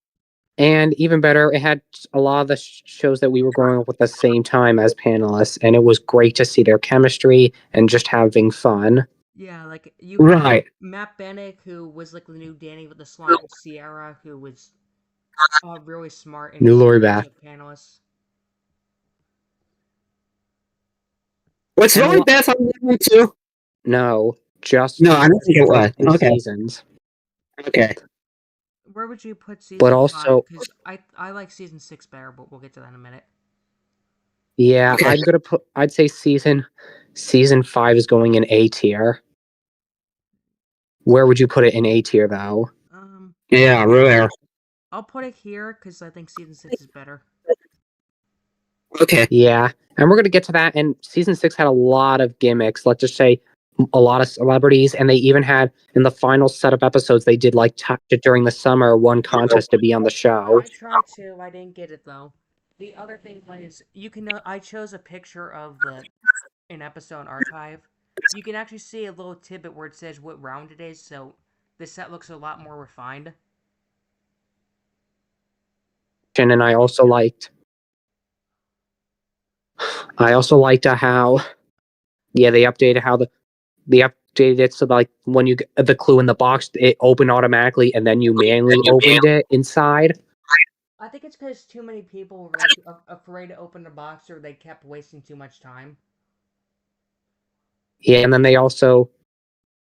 And even better, it had a lot of the shows that we were growing up with the same time as panelists, and it was great to see their chemistry and just having fun. Yeah, like you had Right. Matt Bennick, who was like the new Danny with the slime, Sierra, who was really smart and New Lori Beth. panelists. Was Lori Beth on that one too? No, just No, I don't think it was. Okay. Seasons. Okay. Where would you put season But also, 5? Because I like season 6 better, but we'll get to that in a minute. yeah, okay. I'd say season 5 is going in A tier. Where would you put it in A tier though? Yeah, rare. I'll put it here because I think season 6 is better. Okay. Yeah, and we're gonna get to that. And season 6 had a lot of gimmicks. Let's just say a lot of celebrities, and they even had in the final set of episodes they did like during the summer one contest to be on the show. I tried to. I didn't get it though. The other thing was you can. I chose a picture of an episode archive. You can actually see a little tidbit where it says what round it is, so the set looks a lot more refined. And I also liked how they updated how they updated it so like when you get the clue in the box it opened automatically and then you manually opened it inside. I think it's because too many people were afraid to open the box or they kept wasting too much time. Yeah, and then they also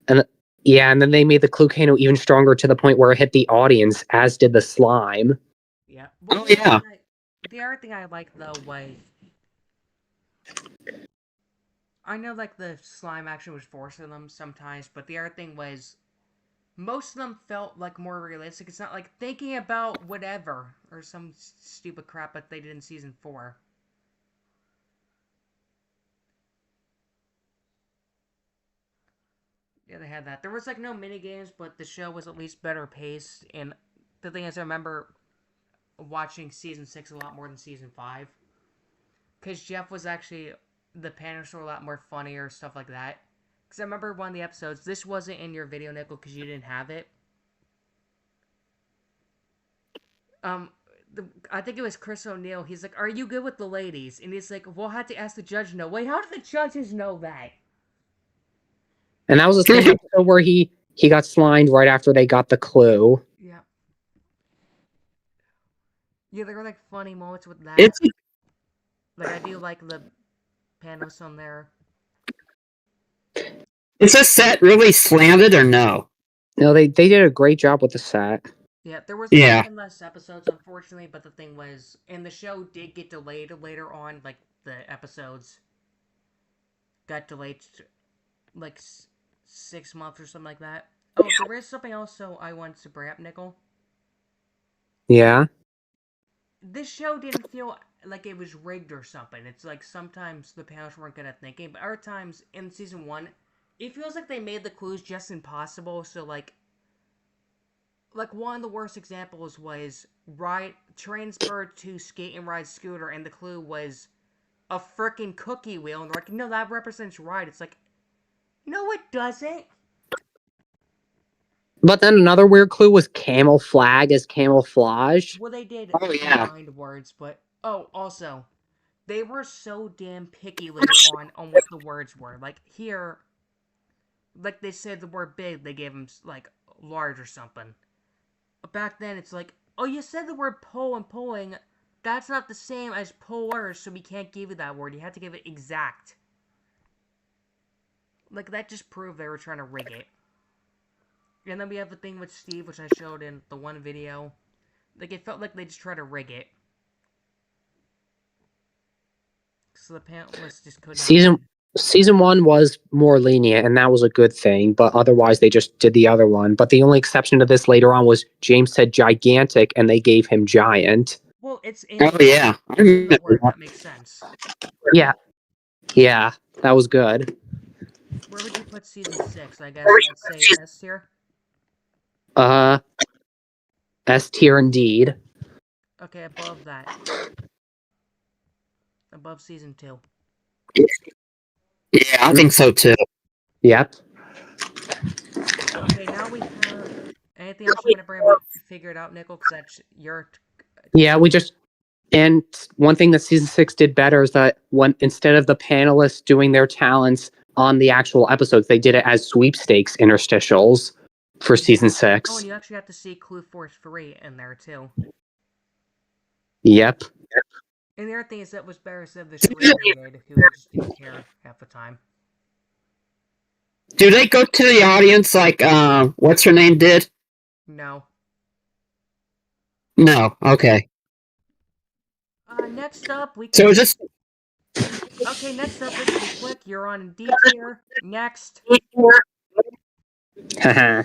and then they made the clue Kano even stronger to the point where it hit the audience, as did the slime. Yeah. Well, the other thing I liked though was I know like the slime action was forcing them sometimes, but the other thing was most of them felt like more realistic. It's not like thinking about whatever or some stupid crap that they did in season 4. Yeah, they had that. There was like no mini games, but the show was at least better paced. And the thing is, I remember watching season 6 a lot more than season 5 because Jeff was actually the panels were a lot more funnier, stuff like that. Because I remember one of the episodes. This wasn't in your video, Nickel, because you didn't have it. I think it was Chris O'Neill. He's like, "Are you good with the ladies?" And he's like, "We'll have to ask the judge." No, wait, how do the judges know that? And that was the same episode where he got slimed right after they got the clue. Yeah. Yeah, there were like funny moments with that. Like I do like the panels on there. Is this set really slanted or no? No, they did a great job with the set. Yeah, there was 10 less episodes, unfortunately, but the thing was, and the show did get delayed later on, like, the episodes got delayed, like, 6 months or something like that. Oh, there is something else I wanted to bring up, Nickel. Yeah? This show didn't feel like it was rigged or something. It's like sometimes the panels weren't good at thinking, but other times in season 1, it feels like they made the clues just impossible, so, like one of the worst examples was transfer to skate and ride scooter, and the clue was a freaking cookie wheel, and they're like, no, that represents ride. It's like, no, it doesn't. But then another weird clue was camel flag as camouflage. Well, they did combined words, but also they were so damn picky later on what the words were. Like here, like they said the word big, they gave them like large or something. But back then, it's like, oh, you said the word pull and pulling. That's not the same as polar, so we can't give you that word. You have to give it exact. Like, that just proved they were trying to rig it. And then we have the thing with Steve, which I showed in the one video. Like, it felt like they just tried to rig it. So the panelists just couldn't... Season 1 was more lenient, and that was a good thing, but otherwise they just did the other one. But the only exception to this later on was James said gigantic, and they gave him giant. Well, it's in yeah. the word, that makes sense. Yeah. Yeah, that was good. Where would you put season 6? I guess I'd say S tier? S tier indeed. Okay, above that. Above season 2. Yeah, I think so too. Yep. Okay, now we have... Anything else you want to bring up? Figure it out, Nickel? Because that's your... Yeah, we just... And one thing that season 6 did better is that when instead of the panelists doing their talents on the actual episodes, they did it as sweepstakes interstitials for season 6. Oh, and you actually have to see Clue Force 3 in there, too. Yep. And the other thing is that was better instead of the screener did, who just didn't care half the time. Do they go to the audience like, what's her name did? No. No, okay. Next up, we can... So just... Okay, next up, let's be quick. You're on D tier. Next. Haha.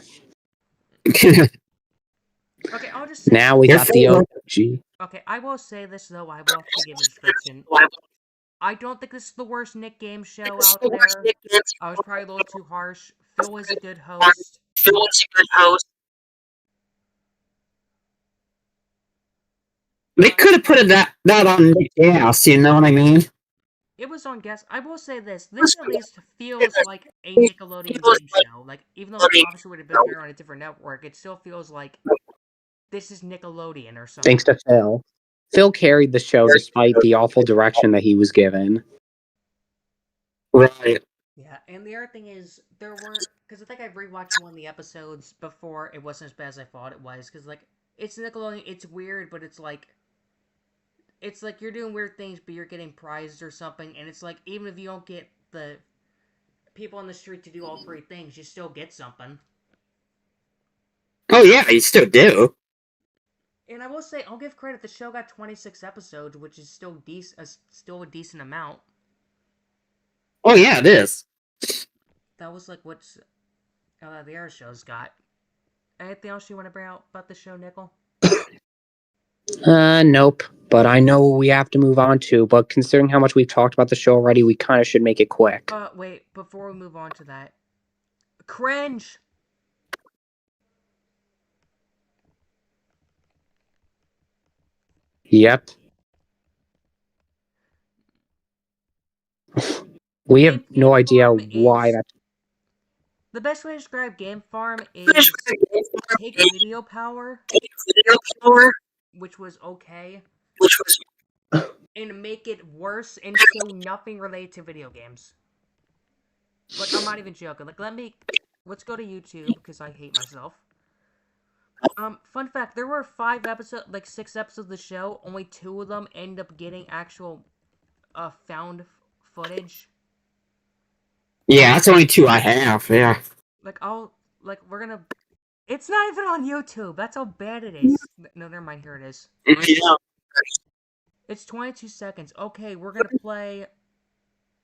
Okay, I'll just say... Now we got the OG. Okay, I will say this, though. I will have to give a description. I don't think this is the worst Nick Game show out there. I was probably a little too harsh. Phil is a good host. They could have put that on Nick Gas, you know what I mean? It was on guest. I will say this. This at least feels like a Nickelodeon game show. Like, even though it obviously would have been better on a different network, it still feels like this is Nickelodeon or something. Thanks to Phil. Phil carried the show despite the awful direction that he was given. Right. Yeah, and the other thing is, there were... Because I think I've rewatched one of the episodes before it wasn't as bad as I thought it was. Because, like, it's Nickelodeon, it's weird, but it's like... It's like you're doing weird things, but you're getting prizes or something. And it's like, even if you don't get the people on the street to do all three things, you still get something. Oh, yeah, you still do. And I will say, I'll give credit, the show got 26 episodes, which is still still a decent amount. Oh, yeah, it is. That was like what's the other shows got. Anything else you want to bring out about the show, Nickel? Nope. But I know we have to move on to, but considering how much we've talked about the show already, we kind of should make it quick. Wait, before we move on to that. Cringe! Yep. We have no idea why that... The best way to describe Game Farm is take video power, which was okay, and make it worse and show nothing related to video games. Like, I'm not even joking. Like, let's go to YouTube, because I hate myself. Fun fact, there were 6 episodes of the show, only 2 of them end up getting actual, found footage. Yeah, that's only 2 I have, yeah. We're gonna... It's not even on YouTube, that's how bad it is. No, never mind, here it is. Yeah. It's 22 seconds. Okay, we're gonna play...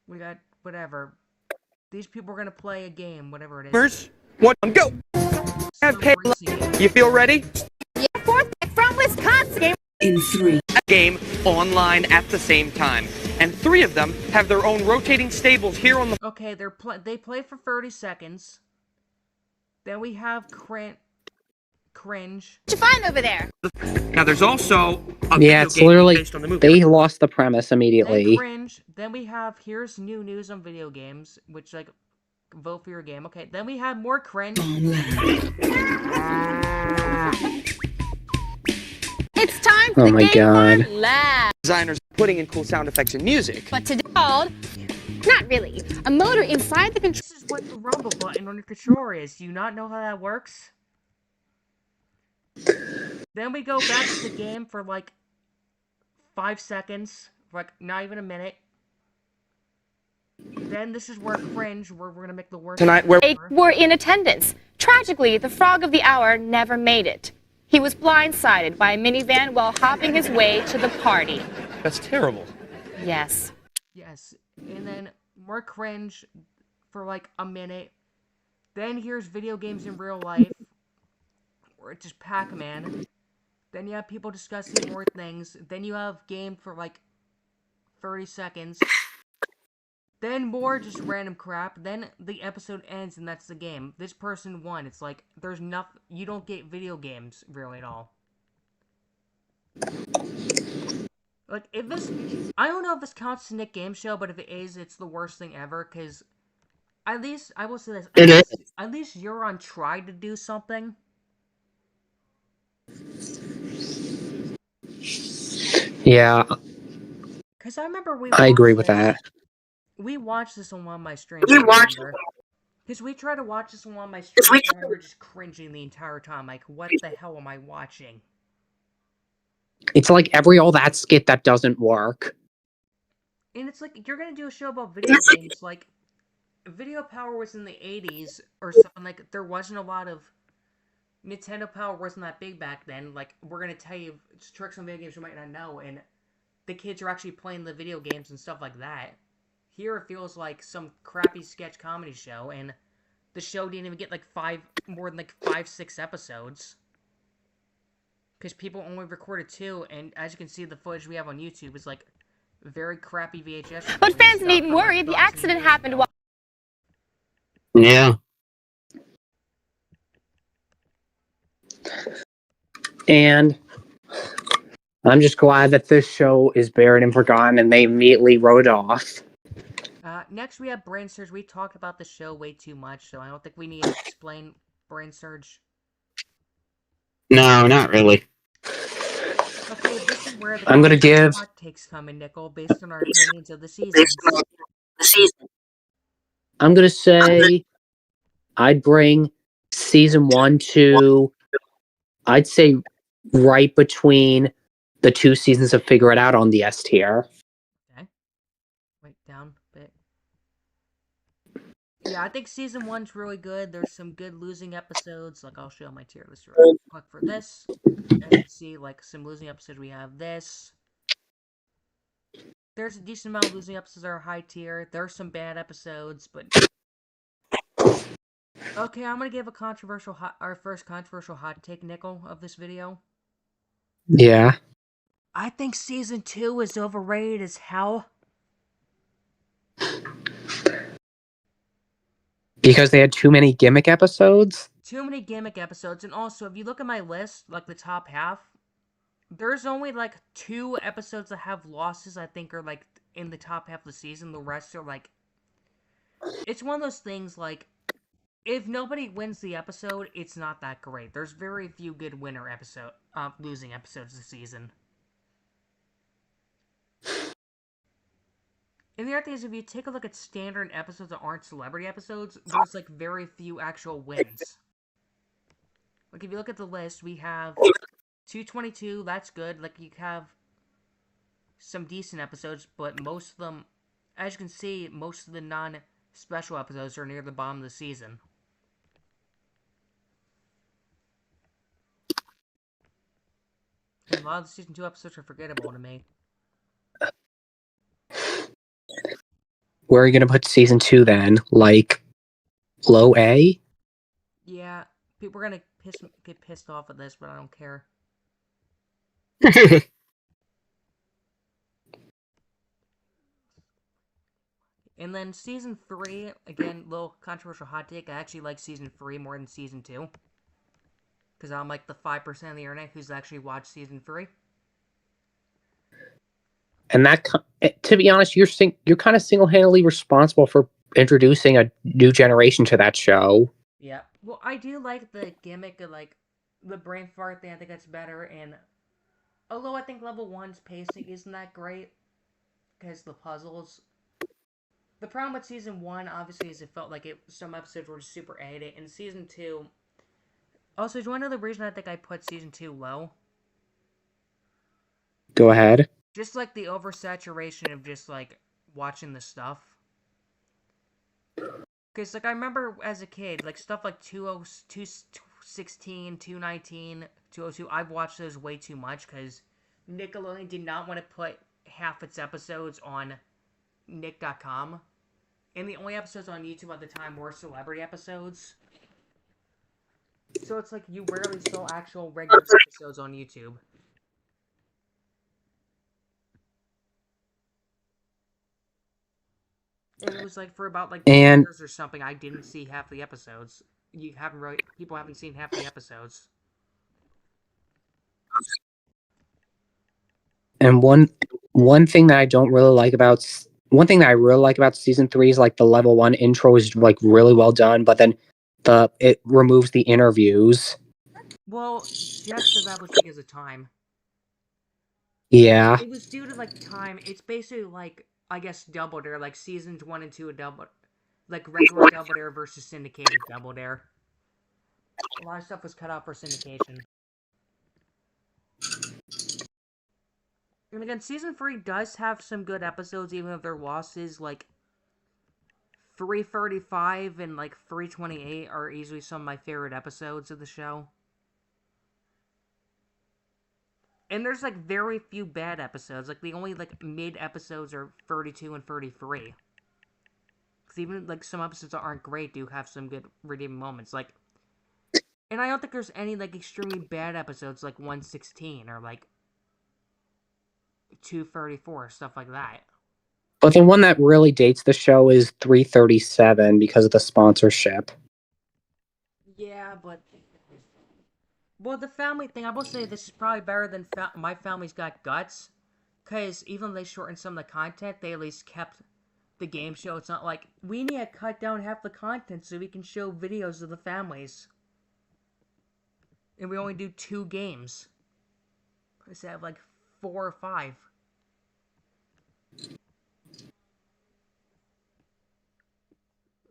We got... whatever. These people are gonna play a game, whatever it is. First, one, go! You feel ready? Yeah, fourth pick from Wisconsin. In 3. Game online at the same time. And 3 of them have their own rotating stables here on the... Okay, they play for 30 seconds. Then we have Cringe. What you find over there? Now there's also a yeah, it's literally... They lost the premise immediately. Then Cringe. Then we have Here's New News on Video Games, which, like, vote for your game. Okay, then we have more Cringe. It's time for oh the my Game God. Farm Lab. designers putting in cool sound effects and music. But today called, not really, a motor inside the control. This is what the rumble button on your controller is. Do you not know how that works? Then we go back to the game for like 5 seconds, like not even a minute. Then this is where cringe, where we're gonna make the worst. Tonight, were in attendance. Tragically, the frog of the hour never made it. He was blindsided by a minivan while hopping his way to the party. That's terrible. Yes. Yes, and then more cringe for like a minute. Then here's video games in real life, or it's just Pac-Man. Then you have people discussing more things. Then you have game for like 30 seconds. Then more just random crap. Then the episode ends and that's the game. This person won. It's like, there's nothing, you don't get video games really at all. Like, if this, I don't know if this counts as a Nick Game Show, but if it is, it's the worst thing ever, because at least, I will say this, at least Euron tried to do something. Yeah. Because I remember I agree with that. We watched this on one of my streams. Because we tried to watch this on one of my streams and we were just cringing the entire time. Like, what the hell am I watching? It's like every all that skit that doesn't work. And it's like, you're going to do a show about video games. Like, Video Power was in the 80s or something. Like, there wasn't a lot of... Nintendo Power wasn't that big back then. Like, we're going to tell you tricks on video games you might not know. And the kids are actually playing the video games and stuff like that. Here it feels like some crappy sketch comedy show, and the show didn't even get like more than 5-6 episodes. Because people only recorded 2, and as you can see, the footage we have on YouTube is like very crappy VHS. But fans needn't worry, the accident happened while... Yeah. And I'm just glad that this show is buried and forgotten, and they immediately wrote it off. Next, we have Brain Surge. We talked about the show way too much, so I don't think we need to explain Brain Surge. No, not really. Okay, this is where I'm gonna give hot takes come in, Nickel, based on our opinions of the season. I'm gonna say I'd bring season 1 to, I'd say, right between the 2 seasons of Figure It Out on the S tier. Okay. Wait, down a bit. Yeah, I think season 1's really good. There's some good losing episodes. Like, I'll show my tier list real quick for this. As you can see, like, some losing episodes. We have this. There's a decent amount of losing episodes that are high tier. There's some bad episodes, but... Okay, I'm gonna give our first controversial hot take, Nickel, of this video. Yeah. I think season 2 is overrated as hell. Because they had too many gimmick episodes? Too many gimmick episodes, and also, if you look at my list, like the top half, there's only like 2 episodes that have losses, I think, are like in the top half of the season. The rest are like... It's one of those things, like, if nobody wins the episode, it's not that great. There's very few good losing episodes this season. And the other thing is, if you take a look at standard episodes that aren't celebrity episodes, there's like very few actual wins. Like if you look at the list, we have 222, that's good. Like you have some decent episodes, but most of them, as you can see, most of the non-special episodes are near the bottom of the season. And a lot of the season 2 episodes are forgettable to me. Where are you going to put season 2 then? Like, low A? Yeah, people are going to get pissed off at this, but I don't care. And then season 3, again, little controversial hot take. I actually like season 3 more than season 2. Because I'm like the 5% of the internet who's actually watched season 3. And that, to be honest, you're kind of single-handedly responsible for introducing a new generation to that show. Yeah. Well, I do like the gimmick of, like, the brain fart thing. I think that's better. And Although I think level 1's pacing isn't that great, because the puzzles. The problem with season 1, obviously, is it felt like some episodes were super edited, and season 2. Also, do you want to know the reason I think I put season 2 low? Go ahead. Just like the oversaturation of just like watching the stuff. Because like I remember as a kid, like stuff like 216, 219, 202, I've watched those way too much because Nickelodeon did not want to put half its episodes on Nick.com. And the only episodes on YouTube at the time were celebrity episodes. So it's like you rarely saw actual regular episodes on YouTube. And it was like for about like 2 years or something, I didn't see half the episodes. People haven't seen half the episodes. And one thing that I really like about season 3 is like the level 1 intro is like really well done, but then it removes the interviews. Well, Jeff said that was because of time. Yeah. It was due to like time. It's basically like I guess Double Dare, like seasons 1 and 2 of like regular Double Dare versus syndicated Double Dare. A lot of stuff was cut off for syndication. And again, season 3 does have some good episodes, even if their losses, like 335 and like 328 are easily some of my favorite episodes of the show. And there's like very few bad episodes. Like the only like mid episodes are 32 and 33. Because even like some episodes that aren't great do have some good redeeming moments. Like, and I don't think there's any like extremely bad episodes like 116 or like 234, stuff like that. But the one that really dates the show is 337 because of the sponsorship. Yeah, but well, the family thing, I will say this is probably better than My Family's Got Guts, because even though they shortened some of the content, they at least kept the game show. It's not like, we need to cut down half the content so we can show videos of the families. And we only do 2 games. Instead of like 4 or 5.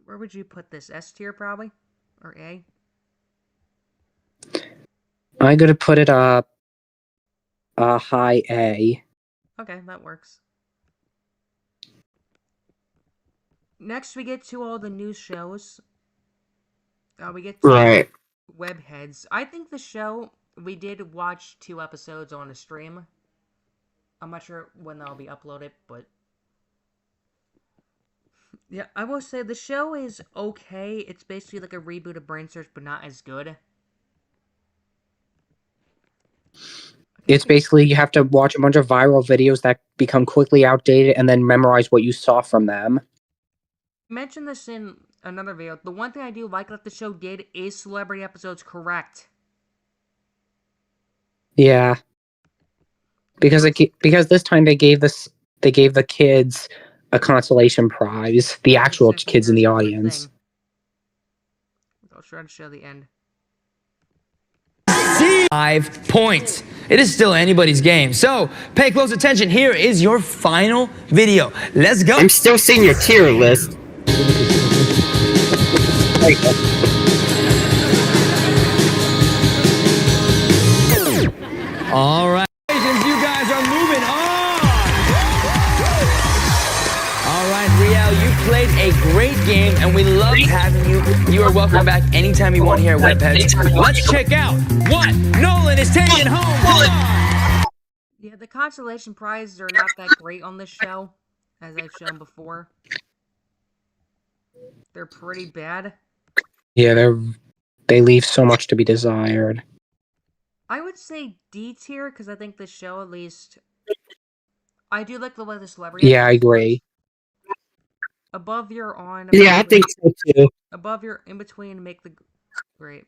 Where would you put this? S tier probably? Or A? I'm gonna put it a high A. Okay, that works. Next, we get to all the news shows. We get to Webheads. I think the show, we did watch 2 episodes on a stream. I'm not sure when that'll be uploaded, but yeah, I will say the show is okay. It's basically like a reboot of Brain Search, but not as good. It's basically you have to watch a bunch of viral videos that become quickly outdated and then memorize what you saw from them. I mentioned this in another video. The one thing I do like that the show did is celebrity episodes correct. Yeah. Because this time they gave the kids a consolation prize, the actual kids in the audience. I'll try to show the end. 5 points. It is still anybody's game. So pay close attention. Here is your final video. Let's go. I'm still seeing your tier list. All right. You guys are moving on. All right, Riel, you played a great game, and we loved having you. You are welcome back anytime you want here at Webheads. Let's check out what Nolan is taking home. Yeah, the consolation prizes are not that great on this show, as I've shown before. They're pretty bad. Yeah, they leave so much to be desired. I would say D tier, because I think this show, at least, I do like the way the celebrity. Yeah, I agree. Above your on. Yeah, I think so too. Above your in between make the grade.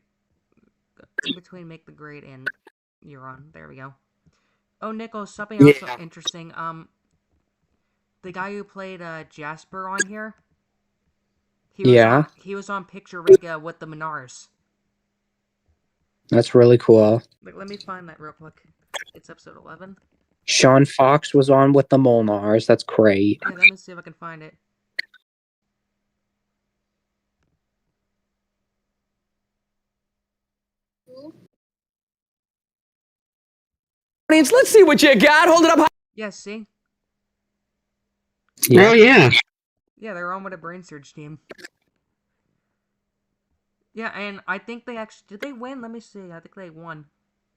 In between make the grade and you're on. There we go. Oh, Nichols, something else interesting. The guy who played Jasper on here. He was on Picture Rica with the Menars. That's really cool. Let me find that real quick. It's episode 11. Sean Fox was on with the Molnars. That's great. Yeah, let me see if I can find it. Audience, let's see what you got. Hold it up high. Yeah, see? Yeah. Oh, yeah. Yeah, they're on with a brain surge team. Yeah, and I think they actually... Did they win? Let me see. I think they won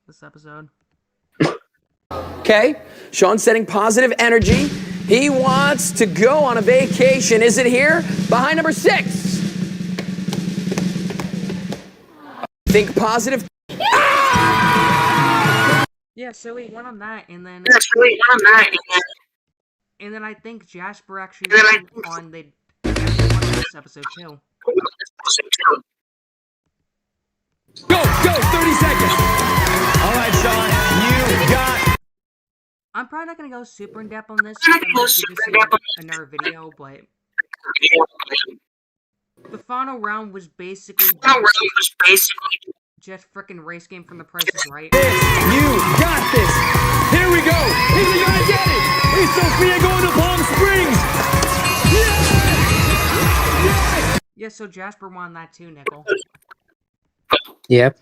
this episode. Okay, Sean's setting positive energy. He wants to go on a vacation. Is it here? Behind number 6. Think positive. Yeah, so he went on that, and then... And then I think Jasper actually went on this episode, too. Go, 30 seconds. All right, Sean, you got... I'm probably not going to go super in-depth on this. I might do another video, but... The final round was basically just frickin' race game from The Price is Right. You got this. Here we go. Is he gonna get it? Is Sophia going to Palm Springs? Yeah, so Jasper won that too, Nickel. Yep.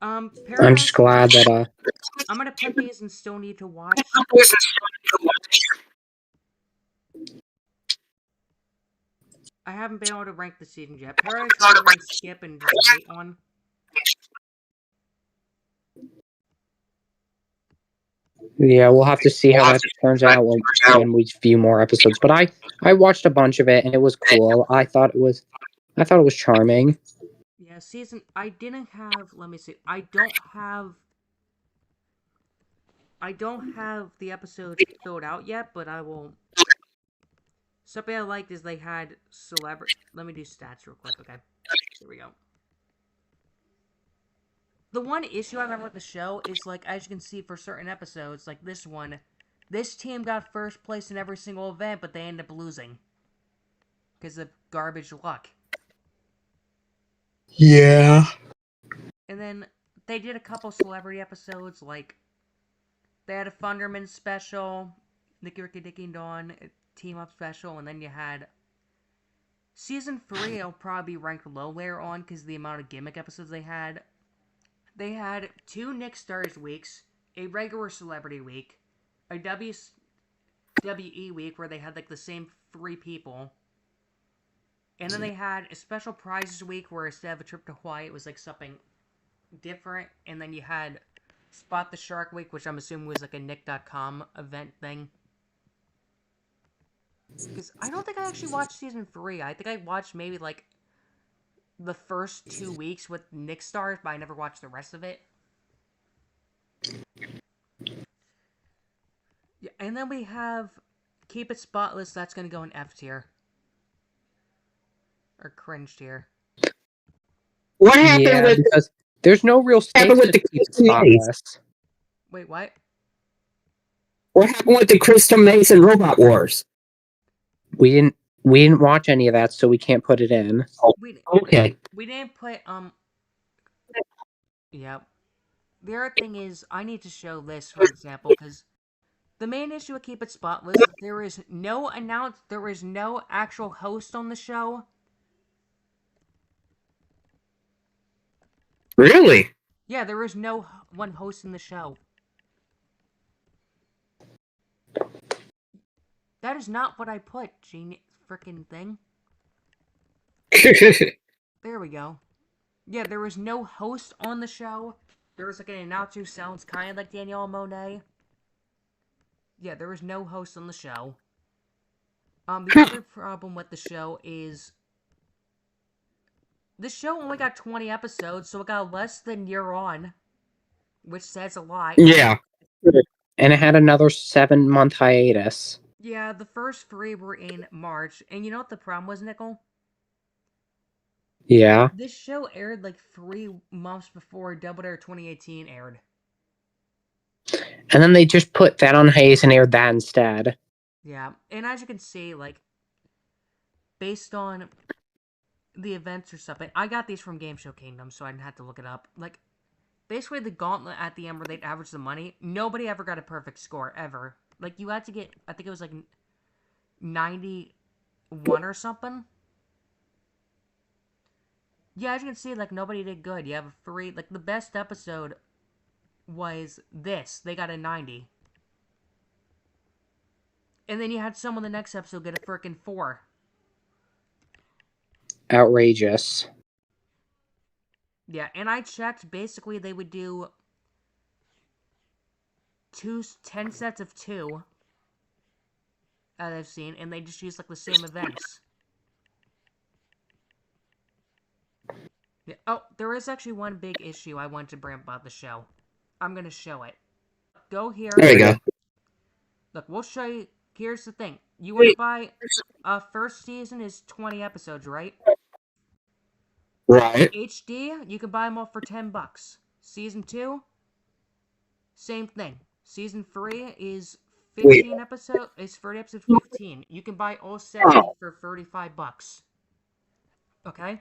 I'm just glad that I'm gonna put these and still need to watch. I haven't been able to rank the seasons yet. Paradise I'm gonna skip and just wait on. Yeah, we'll have to see how that turns out when we view more episodes. But I watched a bunch of it and it was cool. I thought it was charming. Yeah, I didn't have, let me see. I don't have the episodes filled out yet, but I will. Something I liked is they had celebrity. Let me do stats real quick, okay? Here we go. The one issue I remember with the show is, like, as you can see for certain episodes, like this one, this team got first place in every single event, but they ended up losing. Because of garbage luck. Yeah. And then they did a couple celebrity episodes, like, they had a Thunderman special, Nicky Ricky Dicky and Dawn, team up special, and then you had season 3. I'll probably be ranked low later on because the amount of gimmick episodes they had. They had 2 Nick Stars weeks, a regular celebrity week, a WWE week where they had like the same 3 people, and then they had a special prizes week where instead of a trip to Hawaii it was like something different, and then you had Spot the Shark week, which I'm assuming was like a Nick.com event thing. Because I don't think I actually watched season 3. I think I watched maybe like the first 2 weeks with Nick Stars, but I never watched the rest of it. Yeah, and then we have Keep It Spotless. That's going to go in F tier. Or cringe tier. What happened with... Because there's no real stakes with the Keep It Spotless. Wait, what? What happened with the Crystal Mason Robot Wars? We didn't watch any of that, so we can't put it in. Okay. We didn't put, yeah. The other thing is, I need to show this, for example, because the main issue with Keep It Spotless, there is no actual host on the show. Really? Yeah, there is no one host in the show. That is not what I put, frickin' thing. There we go. Yeah, there was no host on the show. There was like an announcer who sounds kind of like Danielle Monet. Yeah, there was no host on the show. The other problem with the show is this show only got 20 episodes, so it got less than year on, which says a lot. Yeah. And it had another 7-month hiatus. Yeah, the first 3 were in March, and you know what the problem was, Nickel? Yeah. This show aired like 3 months before Double Dare 2018 aired. And then they just put that on hiatus and aired that instead. Yeah, and as you can see, like, based on the events or something. I got these from Game Show Kingdom, so I didn't have to look it up. Like, basically the gauntlet at the end where they'd average the money, nobody ever got a perfect score, ever. Like, you had to get, I think it was like 91 or something. Yeah, as you can see, like, nobody did good. You have a 3, like, the best episode was this. They got a 90. And then you had someone the next episode get a frickin' 4. Outrageous. Yeah, and I checked, basically they would do 10 sets of 2, as I've seen, and they just use, like, the same events. Yeah. Oh, there is actually one big issue I wanted to bring up about the show. I'm gonna show it. Go here. There you go. Look, we'll show you. Here's the thing. You want to buy... first season is 20 episodes, right? Right. HD, you can buy them all for $10. Season 2, same thing. Season 3 is 15 episodes. It's 30 episodes, 15. You can buy all 70 for $35. Okay?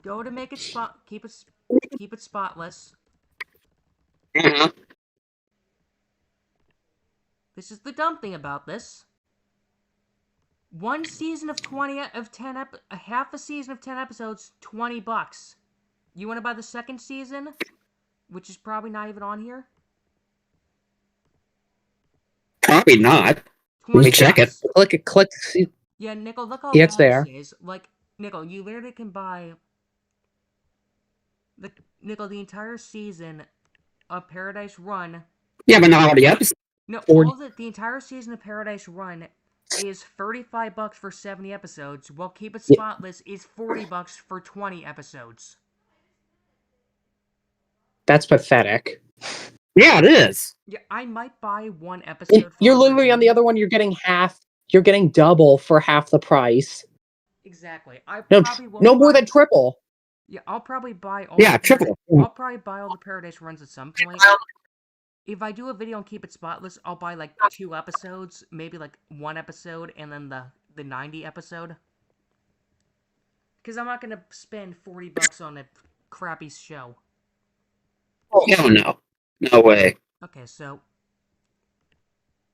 Go to make it keep it spotless. This is the dumb thing about this. One season of 20 of 10 half a season of 10 episodes, $20. You want to buy the second season, which is probably not even on here? Probably not. Let me check it. Click. Yeah, Nickel, look how Yeah, it's bad there. this is. Like, Nickel, you literally can buy the entire season of Paradise Run. Yeah, but not all the episodes. No, all the entire season of Paradise Run is $35 for 70 episodes, while Keep It Spotless is $40 for 20 episodes. That's pathetic. Yeah, it is. Yeah, I might buy one episode. You're literally on the other one. You're getting half. You're getting double for half the price. Exactly. I No, probably won't no more buy... than triple. Yeah, I'll probably buy all. Yeah, triple. I'll probably buy all the Paradise Runs at some point. If I do a video and Keep It Spotless, I'll buy like 2 episodes, maybe like 1 episode, and then the 90 episode. Because I'm not gonna spend $40 on a crappy show. Hell no. No way. Okay, so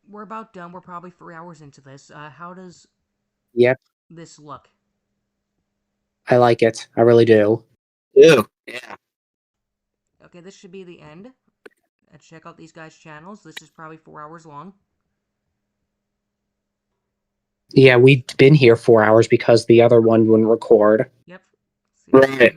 we're about done. We're probably 3 hours into this. How does this look? I like it. I really do. Ew. Yeah. Okay, this should be the end. Check out these guys' channels. This is probably 4 hours long. Yeah, we've been here 4 hours because the other one wouldn't record. Yep. Right.